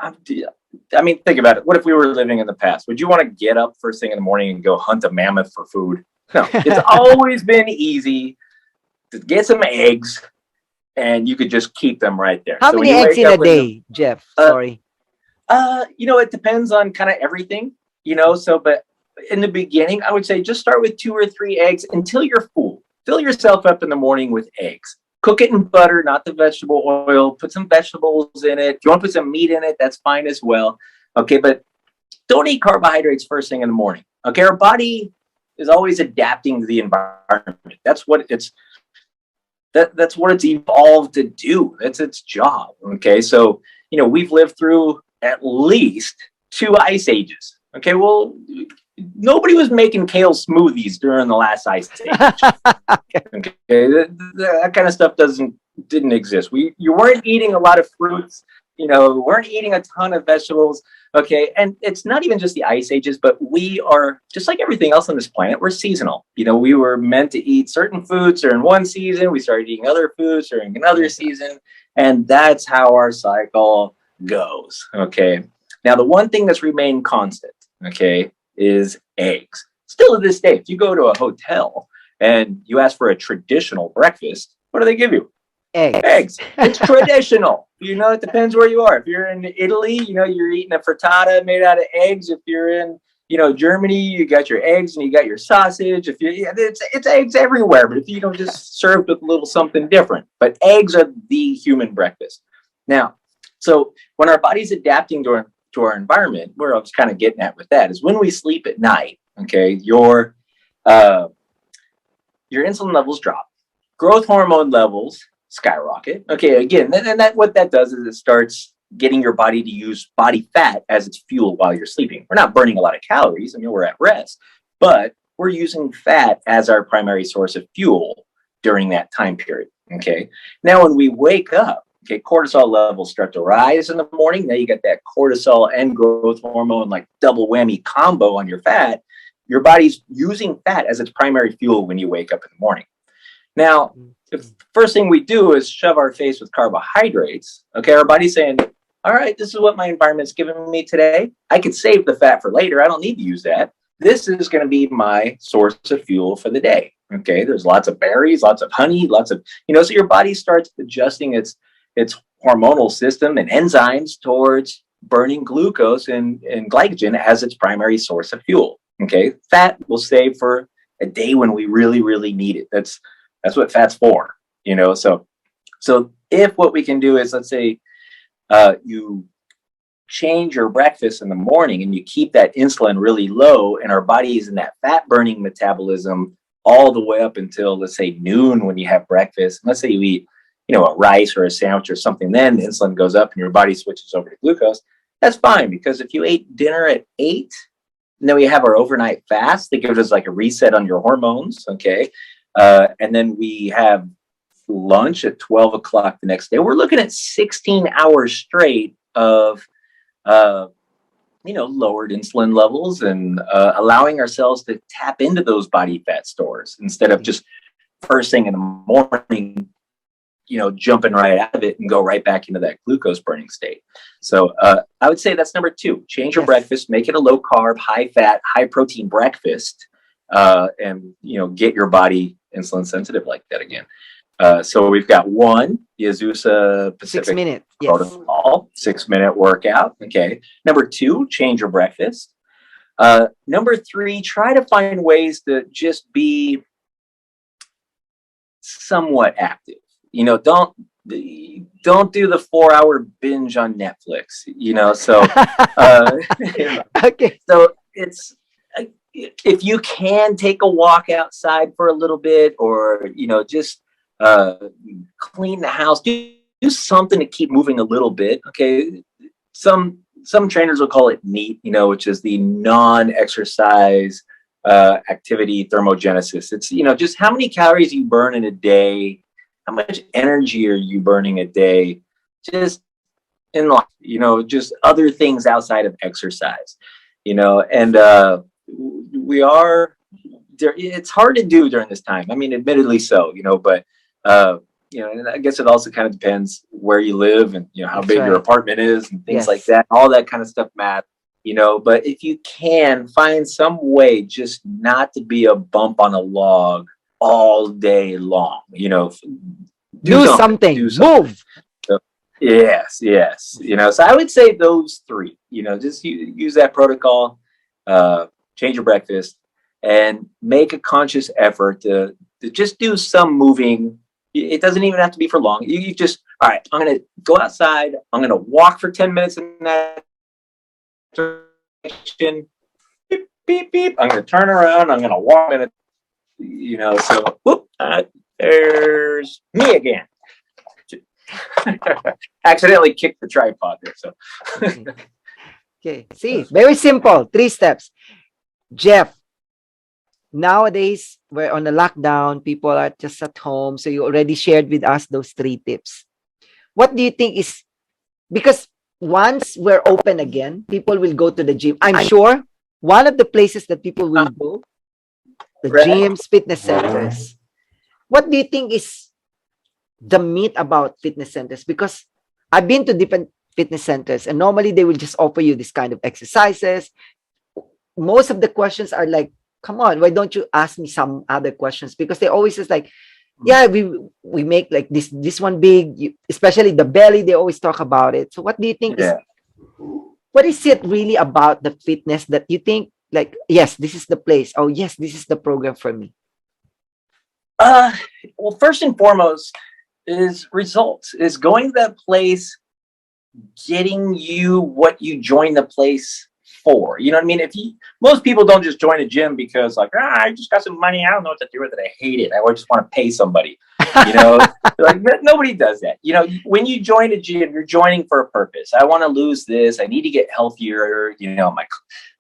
I mean, think about it. What if we were living in the past? Would you want to get up first thing in the morning and go hunt a mammoth for food? No. It's always been easy to get some eggs, and you could just keep them right there. How many eggs in a day, Jeff? Sorry. You know, it depends on kind of everything, you know, so, but in the beginning, I would say just start with 2 or 3 eggs until you're full. Fill yourself up in the morning with eggs. Cook it in butter, not the vegetable oil. Put some vegetables in it. If you want to put some meat in it, that's fine as well. Okay, but don't eat carbohydrates first thing in the morning. Okay, our body is always adapting to the environment. That's what it's evolved to do. That's its job. Okay, so you know, we've lived through at least 2 ice ages. Okay, well, nobody was making kale smoothies during the last ice age. Okay, that kind of stuff didn't exist. You weren't eating a lot of fruits. You know, weren't eating a ton of vegetables. Okay, and it's not even just the ice ages, but we are just like everything else on this planet. We're seasonal. You know, we were meant to eat certain foods during one season. We started eating other foods during another season, and that's how our cycle goes. Okay. Now, the one thing that's remained constant, okay, is eggs. Still to this day, if you go to a hotel and you ask for a traditional breakfast, what do they give you? Eggs. It's traditional. You know, it depends where you are. If you're in Italy, you know, you're eating a frittata made out of eggs. If you're in, you know, Germany, you got your eggs and you got your sausage. If you, it's eggs everywhere, but if you don't, just served with a little something different. But eggs are the human breakfast. Now, so when our body's adapting to our environment, where I was kind of getting at with that is when we sleep at night, okay, your insulin levels drop, growth hormone levels skyrocket. Okay, again, and that what that does is it starts getting your body to use body fat as its fuel while you're sleeping. We're not burning a lot of calories. I mean, we're at rest, but we're using fat as our primary source of fuel during that time period. Okay, now when we wake up, okay, cortisol levels start to rise in the morning. Now you got that cortisol and growth hormone, like double whammy combo on your fat. Your body's using fat as its primary fuel when you wake up in the morning. Now, if the first thing we do is shove our face with carbohydrates, okay, our body's saying, all right, this is what my environment's giving me today. I could save the fat for later. I don't need to use that. This is going to be my source of fuel for the day. Okay, there's lots of berries, lots of honey, lots of, you know, so your body starts adjusting its hormonal system and enzymes towards burning glucose and glycogen as its primary source of fuel. Okay, fat will save for a day when we really, really need it. That's what fat's for, you know. So if what we can do is, let's say you change your breakfast in the morning and you keep that insulin really low, and our body is in that fat burning metabolism all the way up until, let's say, noon when you have breakfast. And let's say you eat, you know, a rice or a sandwich or something, then the insulin goes up and your body switches over to glucose. That's fine, because if you ate dinner at 8, and then we have our overnight fast, that gives us like a reset on your hormones, okay? And then we have lunch at 12 o'clock the next day. We're looking at 16 hours straight of uh, lowered insulin levels and allowing ourselves to tap into those body fat stores instead of just first thing in the morning, jumping right out of it and go right back into that glucose burning state. So I would say that's number two. Change your breakfast, make it a low carb, high fat, high protein breakfast, and get your body insulin sensitive like that again. So we've got one, the Azusa Pacific 6 minutes. protocol, 6-minute workout. Okay. Number two, change your breakfast. Number three, try to find ways to just be somewhat active. Don't do the 4-hour binge on Netflix. So Okay. so it's if you can take a walk outside for a little bit, or just clean the house, do something to keep moving a little bit. Okay, some trainers will call it NEAT, which is the non-exercise activity thermogenesis. It's just how many calories you burn in a day, how much energy are you burning a day, just in life, just other things outside of exercise, and we are there. It's hard to do during this time. I mean, admittedly so, but and I guess it also kind of depends where you live and how big your apartment is and things like that. All that kind of stuff matters. But if you can find some way just not to be a bump on a log all day long, do something. Move. So, yes. So I would say those three, just use that protocol, change your breakfast, and make a conscious effort to just do some moving. It doesn't even have to be for long. You just, all right, I'm going to go outside. I'm going to walk for 10 minutes in that direction. Beep, beep, beep. I'm going to turn around. I'm going to walk in it. So whoop, there's me again. Accidentally kicked the tripod there. So, okay, see, very simple. 3 steps. Jeff, nowadays we're on a lockdown. People are just at home. So you already shared with us those 3 tips. What do you think is, because once we're open again, people will go to the gym. I'm sure one of the places that people will go, the gyms, fitness centers. What do you think is the myth about fitness centers? Because I've been to different fitness centers and normally they will just offer you this kind of exercises. Most of the questions are like, come on, why don't you ask me some other questions? Because they always just like, yeah, we make like this one big, especially the belly, they always talk about it. So what do you think is, what is it really about the fitness that you think like, yes, this is the place. Oh yes, this is the program for me? Well, first and foremost is results, is going to that place, getting you what you join the place for. You know what I mean? Most people don't just join a gym because like, I just got some money, I don't know what to do with it, I hate it, I just want to pay somebody. Like nobody does that. When you join a gym, you're joining for a purpose. I want to lose this, I need to get healthier,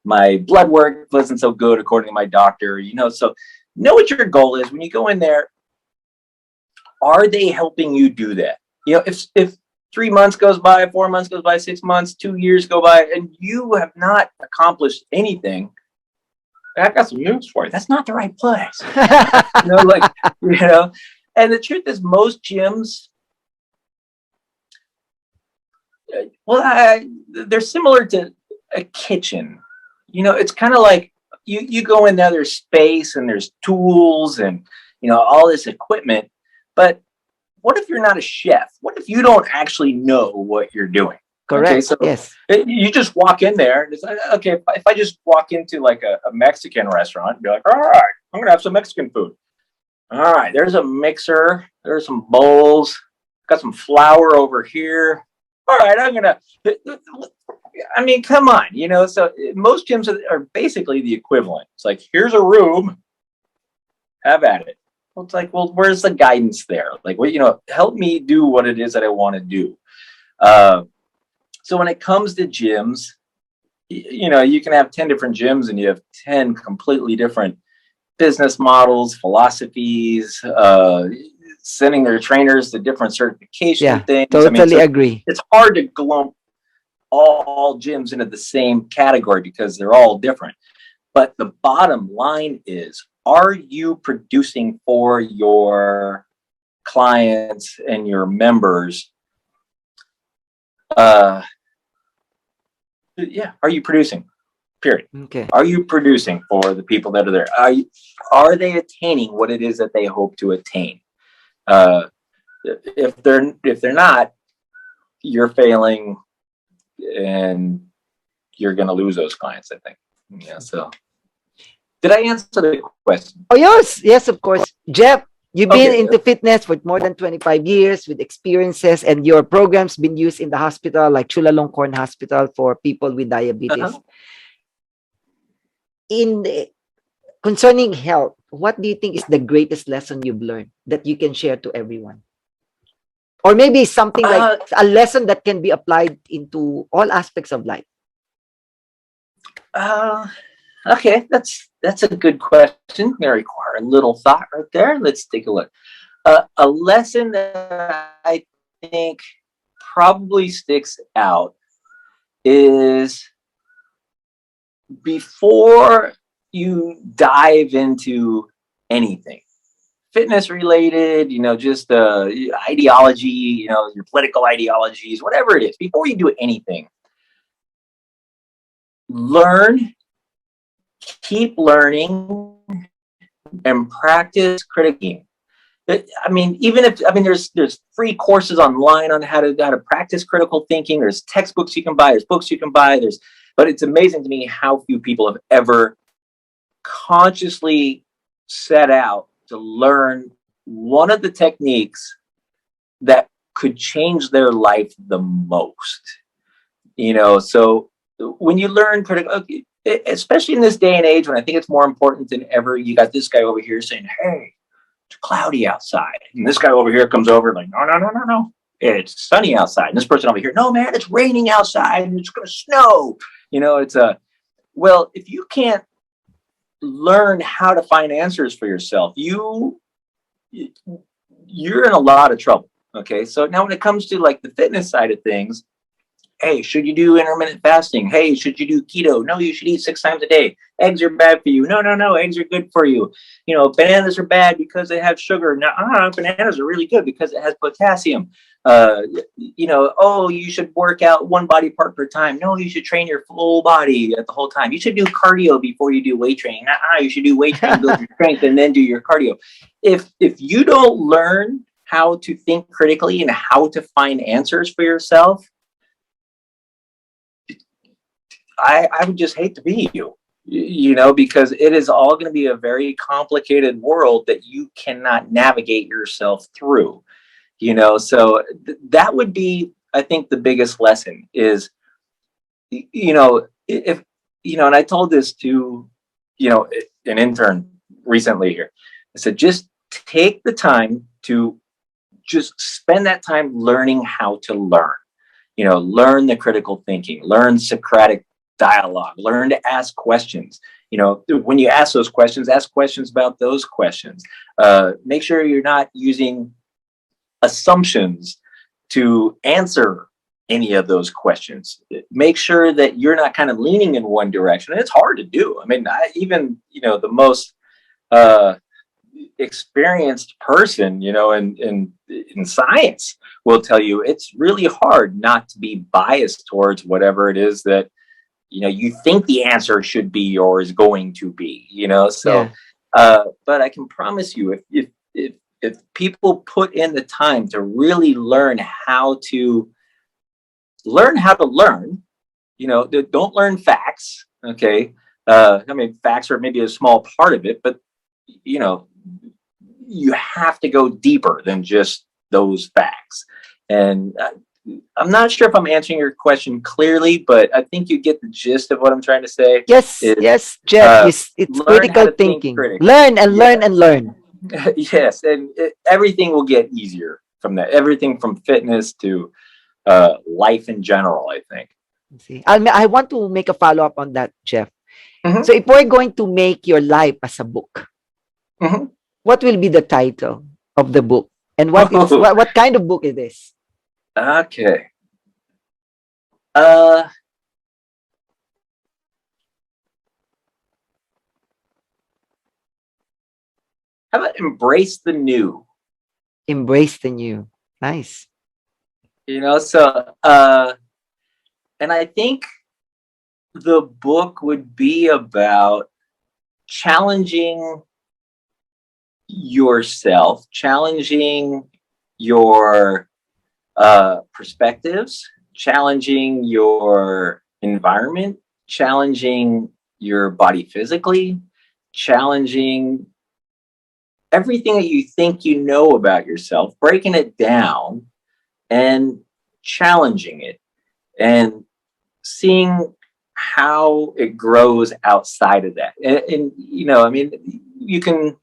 my blood work wasn't so good according to my doctor, so know what your goal is. When you go in there, are they helping you do that? If 3 months goes by, 4 months goes by, 6 months, 2 years go by, and you have not accomplished anything, I've got some news for you. That's not the right place. And the truth is, most gyms, they're similar to a kitchen. It's kind of like you go in there, there's space and there's tools and, all this equipment. But what if you're not a chef? What if you don't actually know what you're doing? Correct. Okay, so yes. You just walk in there and it's like, okay, if I just walk into like a Mexican restaurant and be like, all right, I'm going to have some Mexican food. All right, there's a mixer. There's some bowls. Got some flour over here. All right, come on, so most gyms are basically the equivalent. It's like, here's a room, have at it. Well, it's like, well, where's the guidance there? Like, help me do what it is that I want to do. So when it comes to gyms, you can have 10 different gyms and you have 10 completely different business models, philosophies, sending their trainers to different certification things. Totally agree. It's hard to glump all gyms into the same category because they're all different. But the bottom line is, are you producing for your clients and your members? Yeah, are you producing? Period. Okay. Are you producing for the people that are there? Are they attaining what it is that they hope to attain? If they're not, you're failing, and you're going to lose those clients, I think. Yeah. So, did I answer the question? Oh, yes. Yes, of course. Jeff, you've been Okay. into fitness for more than 25 years with experiences, and your program's been used in the hospital, like Chulalongkorn Hospital, for people with diabetes. Uh-huh. Concerning health, what do you think is the greatest lesson you've learned that you can share to everyone? Or maybe something like a lesson that can be applied into all aspects of life. Okay, that's a good question. May require a little thought right there. Let's take a look. A lesson that I think probably sticks out is, before you dive into anything fitness related, just ideology, your political ideologies, whatever it is, before you do anything, learn, keep learning, and practice critical thinking. There's free courses online on how to practice critical thinking. There's textbooks you can buy. There's books you can buy. But it's amazing to me how few people have ever consciously set out to learn one of the techniques that could change their life the most. So when you learn critical, especially in this day and age when I think it's more important than ever, you got this guy over here saying, "Hey, it's cloudy outside," and this guy over here comes over like, "No, no, no, no, no, it's sunny outside." And this person over here, "No, man, it's raining outside and it's going to snow." Well, if you can't learn how to find answers for yourself, you're in a lot of trouble. Okay, so now when it comes to like the fitness side of things, hey, should you do intermittent fasting? Hey, should you do keto? No, you should eat 6 times a day. Eggs are bad for you. No, no, no, eggs are good for you. Bananas are bad because they have sugar. No, bananas are really good because it has potassium. Oh, you should work out one body part per time. No, you should train your full body at the whole time. You should do cardio before you do weight training. You should do weight training, build your strength, and then do your cardio. If you don't learn how to think critically and how to find answers for yourself, I would just hate to be you, because it is all going to be a very complicated world that you cannot navigate yourself through, so that would be, I think, the biggest lesson is, if, and I told this to, an intern recently here. I said, just take the time to just spend that time learning how to learn, learn the critical thinking, learn Socratic dialogue, learn to ask questions. When you ask those questions, ask questions about those questions. Make sure you're not using assumptions to answer any of those questions. Make sure that you're not kind of leaning in one direction. And it's hard to do. Even the most experienced person, in science will tell you it's really hard not to be biased towards whatever it is that you think the answer should be or is going to be, so but I can promise you, if people put in the time to really learn how to learn, don't learn facts. Okay. Facts are maybe a small part of it, but you have to go deeper than just those facts. And I'm not sure if I'm answering your question clearly, but I think you get the gist of what I'm trying to say. Yes, Jeff. It's critical thinking. Learn and learn and learn. Yes, and everything will get easier from that. Everything from fitness to life in general, I think. See, I want to make a follow-up on that, Jeff. Mm-hmm. So if we're going to make your life as a book, mm-hmm. what will be the title of the book? And what kind of book is this? Okay. Uh, how about embrace the new? Embrace the new. Nice. So and I think the book would be about challenging yourself, challenging your perspectives, challenging your environment, challenging your body physically, challenging everything that you think you know about yourself, breaking it down and challenging it and seeing how it grows outside of that. I mean, you can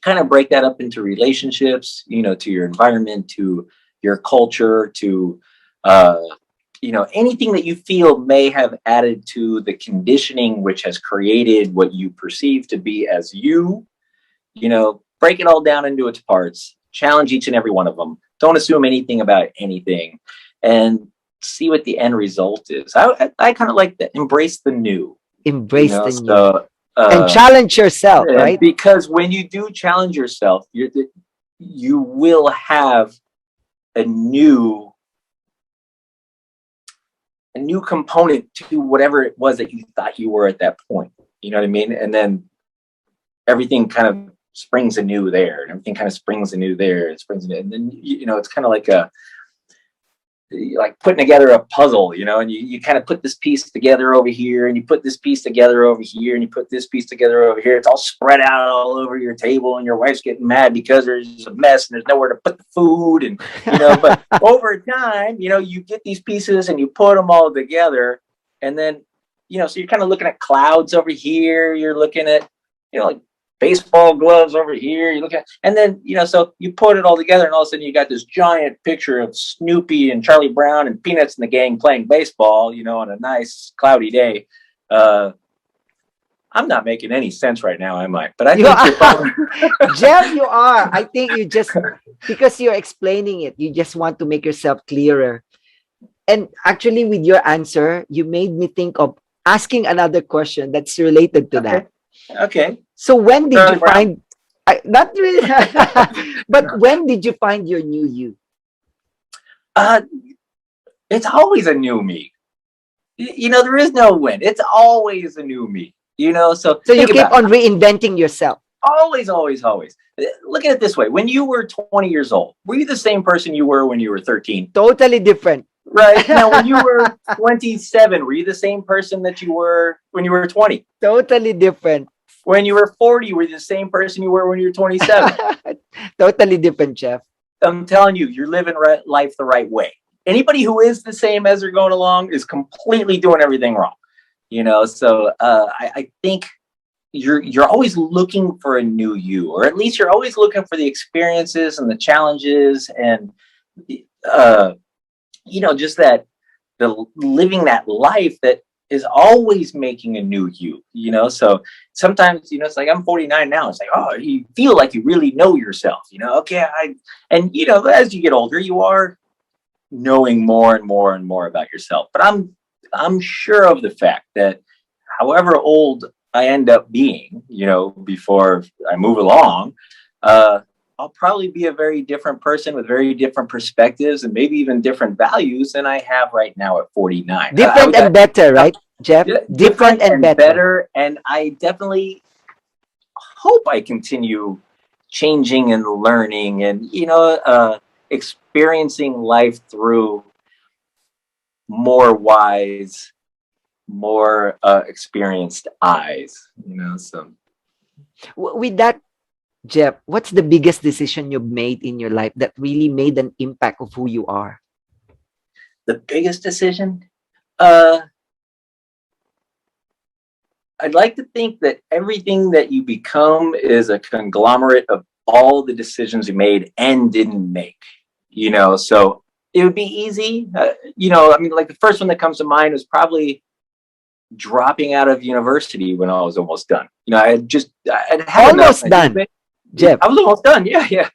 kind of break that up into relationships, to your environment, to your culture, to uh, anything that you feel may have added to the conditioning which has created what you perceive to be as you. Break it all down into its parts, challenge each and every one of them. Don't assume anything about anything, and see what the end result is. I kind of like to embrace the new, Embrace the new. so And challenge yourself, right? because when you do challenge yourself, you will have a new component to whatever it was that you thought you were at that point. You know what I mean? And then everything kind of springs anew there, and everything kind of springs anew there, and springs anew, and then it's kind of like putting together a puzzle, and you kind of put this piece together over here, and you put this piece together over here, and you put this piece together over here. It's all spread out all over your table, and your wife's getting mad because there's a mess and there's nowhere to put the food. And but over time, you get these pieces and you put them all together, and then so you're kind of looking at clouds over here. You're looking at like baseball gloves over here. You look at, and then so you put it all together, and all of a sudden you got this giant picture of Snoopy and Charlie Brown and Peanuts and the gang playing baseball, on a nice cloudy day. I'm not making any sense right now, am I? But I think you're probably Jeff, you are. I think you just, because you're explaining it, you just want to make yourself clearer. And actually, with your answer, you made me think of asking another question that's related to that. Okay. So when did you find, not really, but when did you find your new you? It's always a new me. There is no when. It's always a new me. So you keep on reinventing yourself. Always, always, always. Look at it this way. When you were 20 years old, were you the same person you were when you were 13? Totally different. Right. Now, when you were 27, were you the same person that you were when you were 20? Totally different. When you were 40, were you the same person you were when you were 27? Totally different, Jeff. I'm telling you, you're living life the right way. Anybody who is the same as they're going along is completely doing everything wrong. So I think you're always looking for a new you, or at least you're always looking for the experiences and the challenges and just that the living that life that is always making a new you. So sometimes it's like I'm 49 now. It's like, oh, you feel like you really know yourself. Okay, as you get older, you are knowing more and more and more about yourself. But I'm sure of the fact that however old I end up being, before I move along, I'll probably be a very different person with very different perspectives and maybe even different values than I have right now at 49. Different and better, right, Jeff? Different and better. And I definitely hope I continue changing and learning and, experiencing life through more wise, more experienced eyes, so. With that, Jeff, what's the biggest decision you've made in your life that really made an impact of who you are? The biggest decision? I'd like to think that everything that you become is a conglomerate of all the decisions you made and didn't make, so it would be easy. Like the first one that comes to mind was probably dropping out of university when I was almost done. I'd had almost done. Jeff, I was almost done. Yeah.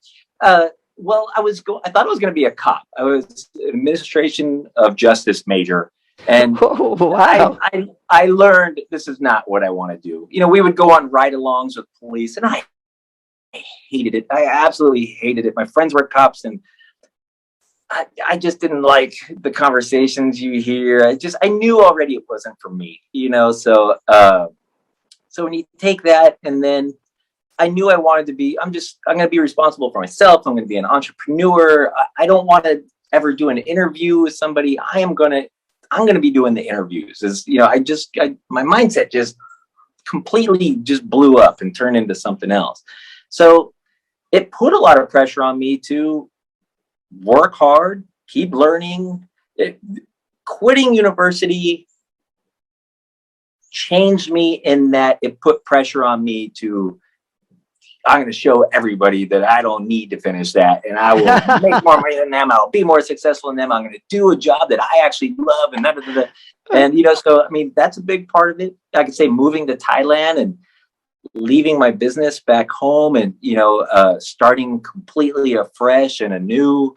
Well, I thought I was going to be a cop. I was an administration of justice major, And Oh, I, wow. I, I learned this is not what I want to do. We would go on ride-alongs with police, and I hated it. I absolutely hated it. My friends were cops, and I just didn't like the conversations you hear. I knew already it wasn't for me. So when you take that, and then I knew I wanted to be, I'm going to be responsible for myself. I'm going to be an entrepreneur. I don't want to ever do an interview with somebody. I'm going to be doing the interviews. My mindset just completely just blew up and turned into something else. So it put a lot of pressure on me to work hard, keep learning. Quitting university changed me in that it put pressure on me to, I'm going to show everybody that I don't need to finish that, and I will make more money than them. I'll be more successful than them. I'm going to do a job that I actually love, and so I mean, that's a big part of it. I could say moving to Thailand and leaving my business back home, and starting completely afresh and anew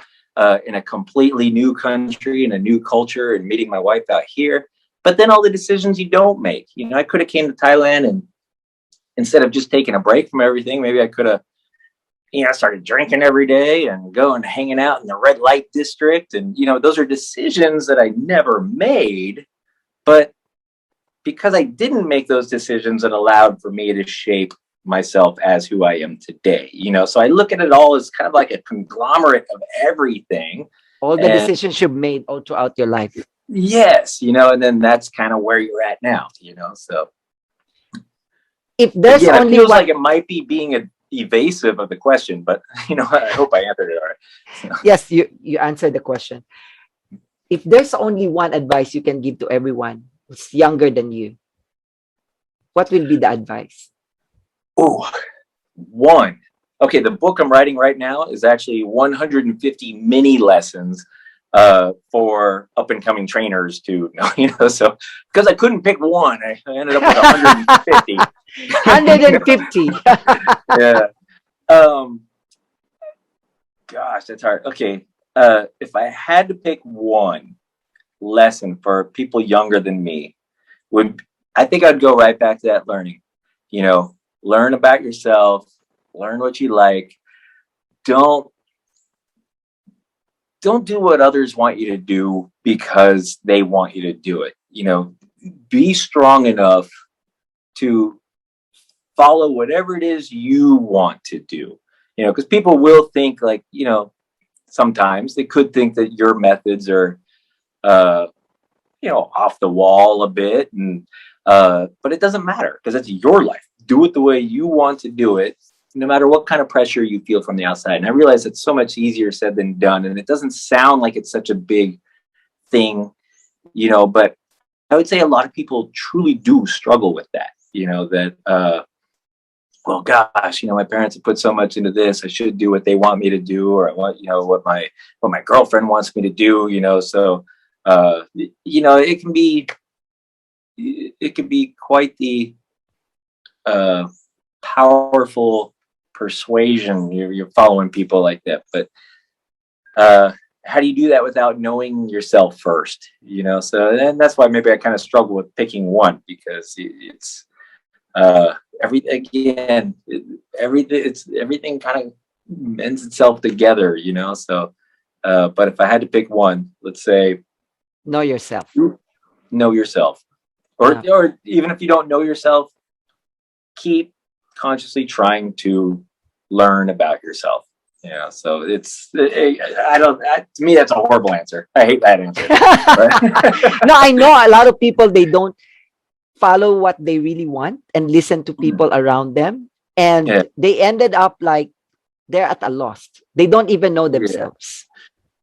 in a completely new country and a new culture, and meeting my wife out here. But then all the decisions you don't make. I could have came to Thailand, and instead of just taking a break from everything, maybe I could have, started drinking every day and going hanging out in the red light district. And, those are decisions that I never made. But because I didn't make those decisions, it allowed for me to shape myself as who I am today. So I look at it all as kind of like a conglomerate of everything. All the decisions you've made all throughout your life. Yes, and then that's kind of where you're at now, so. If there's Again, only it feels one, like it might be being evasive of the question, but I hope I answered it all right. So. yes, you answered the question. If there's only one advice you can give to everyone who's younger than you, what will be the advice? Oh, one. Okay, the book I'm writing right now is actually 150 mini lessons for up and coming trainers to know. So because I couldn't pick one, I ended up with 150. 150. Yeah. Gosh, that's hard. Okay. If I had to pick one lesson for people younger than me, I think I'd go right back to that learning. Learn about yourself, learn what you like. Don't do what others want you to do because they want you to do it. Be strong enough to follow whatever it is you want to do. Because people will think like, sometimes they could think that your methods are, off the wall a bit, and but it doesn't matter because it's your life. Do it the way you want to do it, no matter what kind of pressure you feel from the outside. And I realize it's so much easier said than done, and it doesn't sound like it's such a big thing, but I would say a lot of people truly do struggle with that, well, gosh, my parents have put so much into this. I should do what they want me to do, or I want, what my girlfriend wants me to do, so, it can be quite the powerful persuasion. You're following people like that, but how do you do that without knowing yourself first? So, and that's why maybe I kind of struggle with picking one, because it's everything kind of mends itself together, so but if I had to pick one, let's say Know yourself. know yourself, or even if you don't know yourself, keep consciously trying to learn about yourself. So to me, that's a horrible answer. I hate that answer. No, I know a lot of people, they don't follow what they really want and listen to people around them, and they ended up like they're at a loss. They don't even know themselves.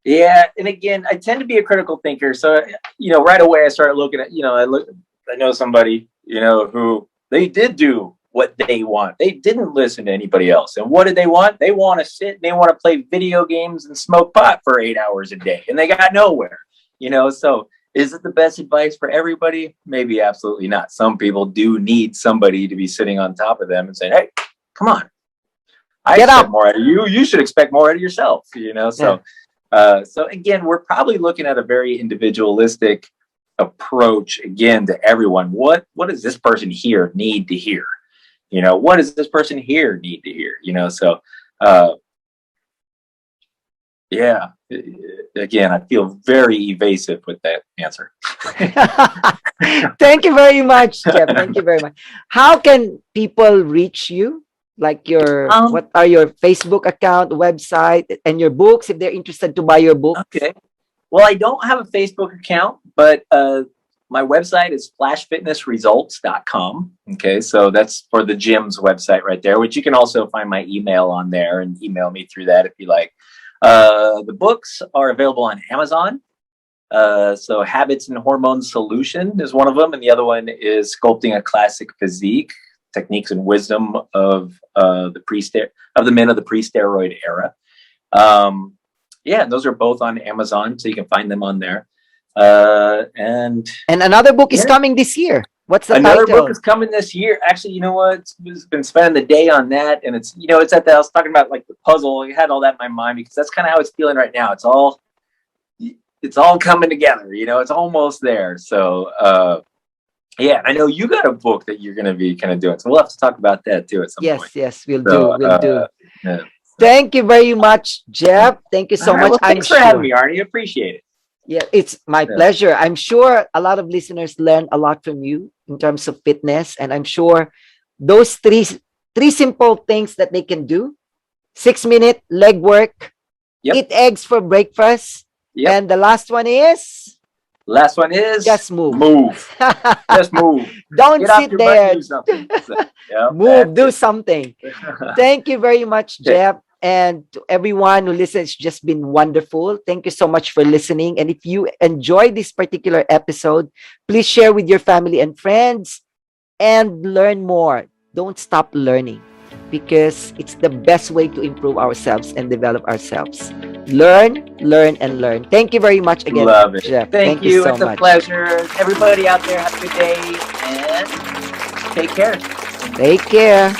Yeah, and again, I tend to be a critical thinker, so right away I started looking at, I know somebody, who they did do what they want. They didn't listen to anybody else. And what did they want? They want to sit and they want to play video games and smoke pot for 8 hours a day, and they got nowhere. So is it the best advice for everybody? Maybe absolutely not. Some people do need somebody to be sitting on top of them and saying, "Hey, come on, I expect more out of you. You should expect more out of yourself." So again, we're probably looking at a very individualistic approach again to everyone. What does this person here need to hear? What does this person here need to hear? So uh, yeah, again, I feel very evasive with that answer. Thank you very much, Jeff. Thank you very much. How can people reach you? Like what are your Facebook account, website, and your books if they're interested to buy your books? Okay. Well, I don't have a Facebook account, but my website is flashfitnessresults.com. Okay. So that's for the gym's website right there, which you can also find my email on there and email me through that if you like. The books are available on Amazon. So Habits and Hormone Solution is one of them. And the other one is Sculpting a Classic Physique, Techniques and Wisdom of the Men of the Pre-Steroid Era. Yeah, those are both on Amazon, so you can find them on there. And another book is coming this year. What's the another title? book is coming this year. Actually, you know what? It's been spending the day on that, and it's it's at the. I was talking about like the puzzle. I had all that in my mind because that's kind of how it's feeling right now. It's all coming together. It's almost there. So yeah, I know you got a book that you're going to be kind of doing, so we'll have to talk about that too at some point. Yes, we'll do. Yeah. Thank you very much, Jeff. Thank you so much. Well, thanks for having me, Arnie. Appreciate it. Yeah, it's my pleasure. I'm sure a lot of listeners learn a lot from you in terms of fitness, and I'm sure those three simple things that they can do: 6-minute leg work, eat eggs for breakfast, and the last one is just move. Just move. Don't sit there. Do something. Move. Do something. Thank you very much, Jeff. And to everyone who listens, it's just been wonderful. Thank you so much for listening. And if you enjoyed this particular episode, please share with your family and friends and learn more. Don't stop learning, because it's the best way to improve ourselves and develop ourselves. Learn, and learn. Thank you very much again, Love it. Jeff. Thank you. So it's a much. pleasure. Everybody out there, have a good day and take care. Take care.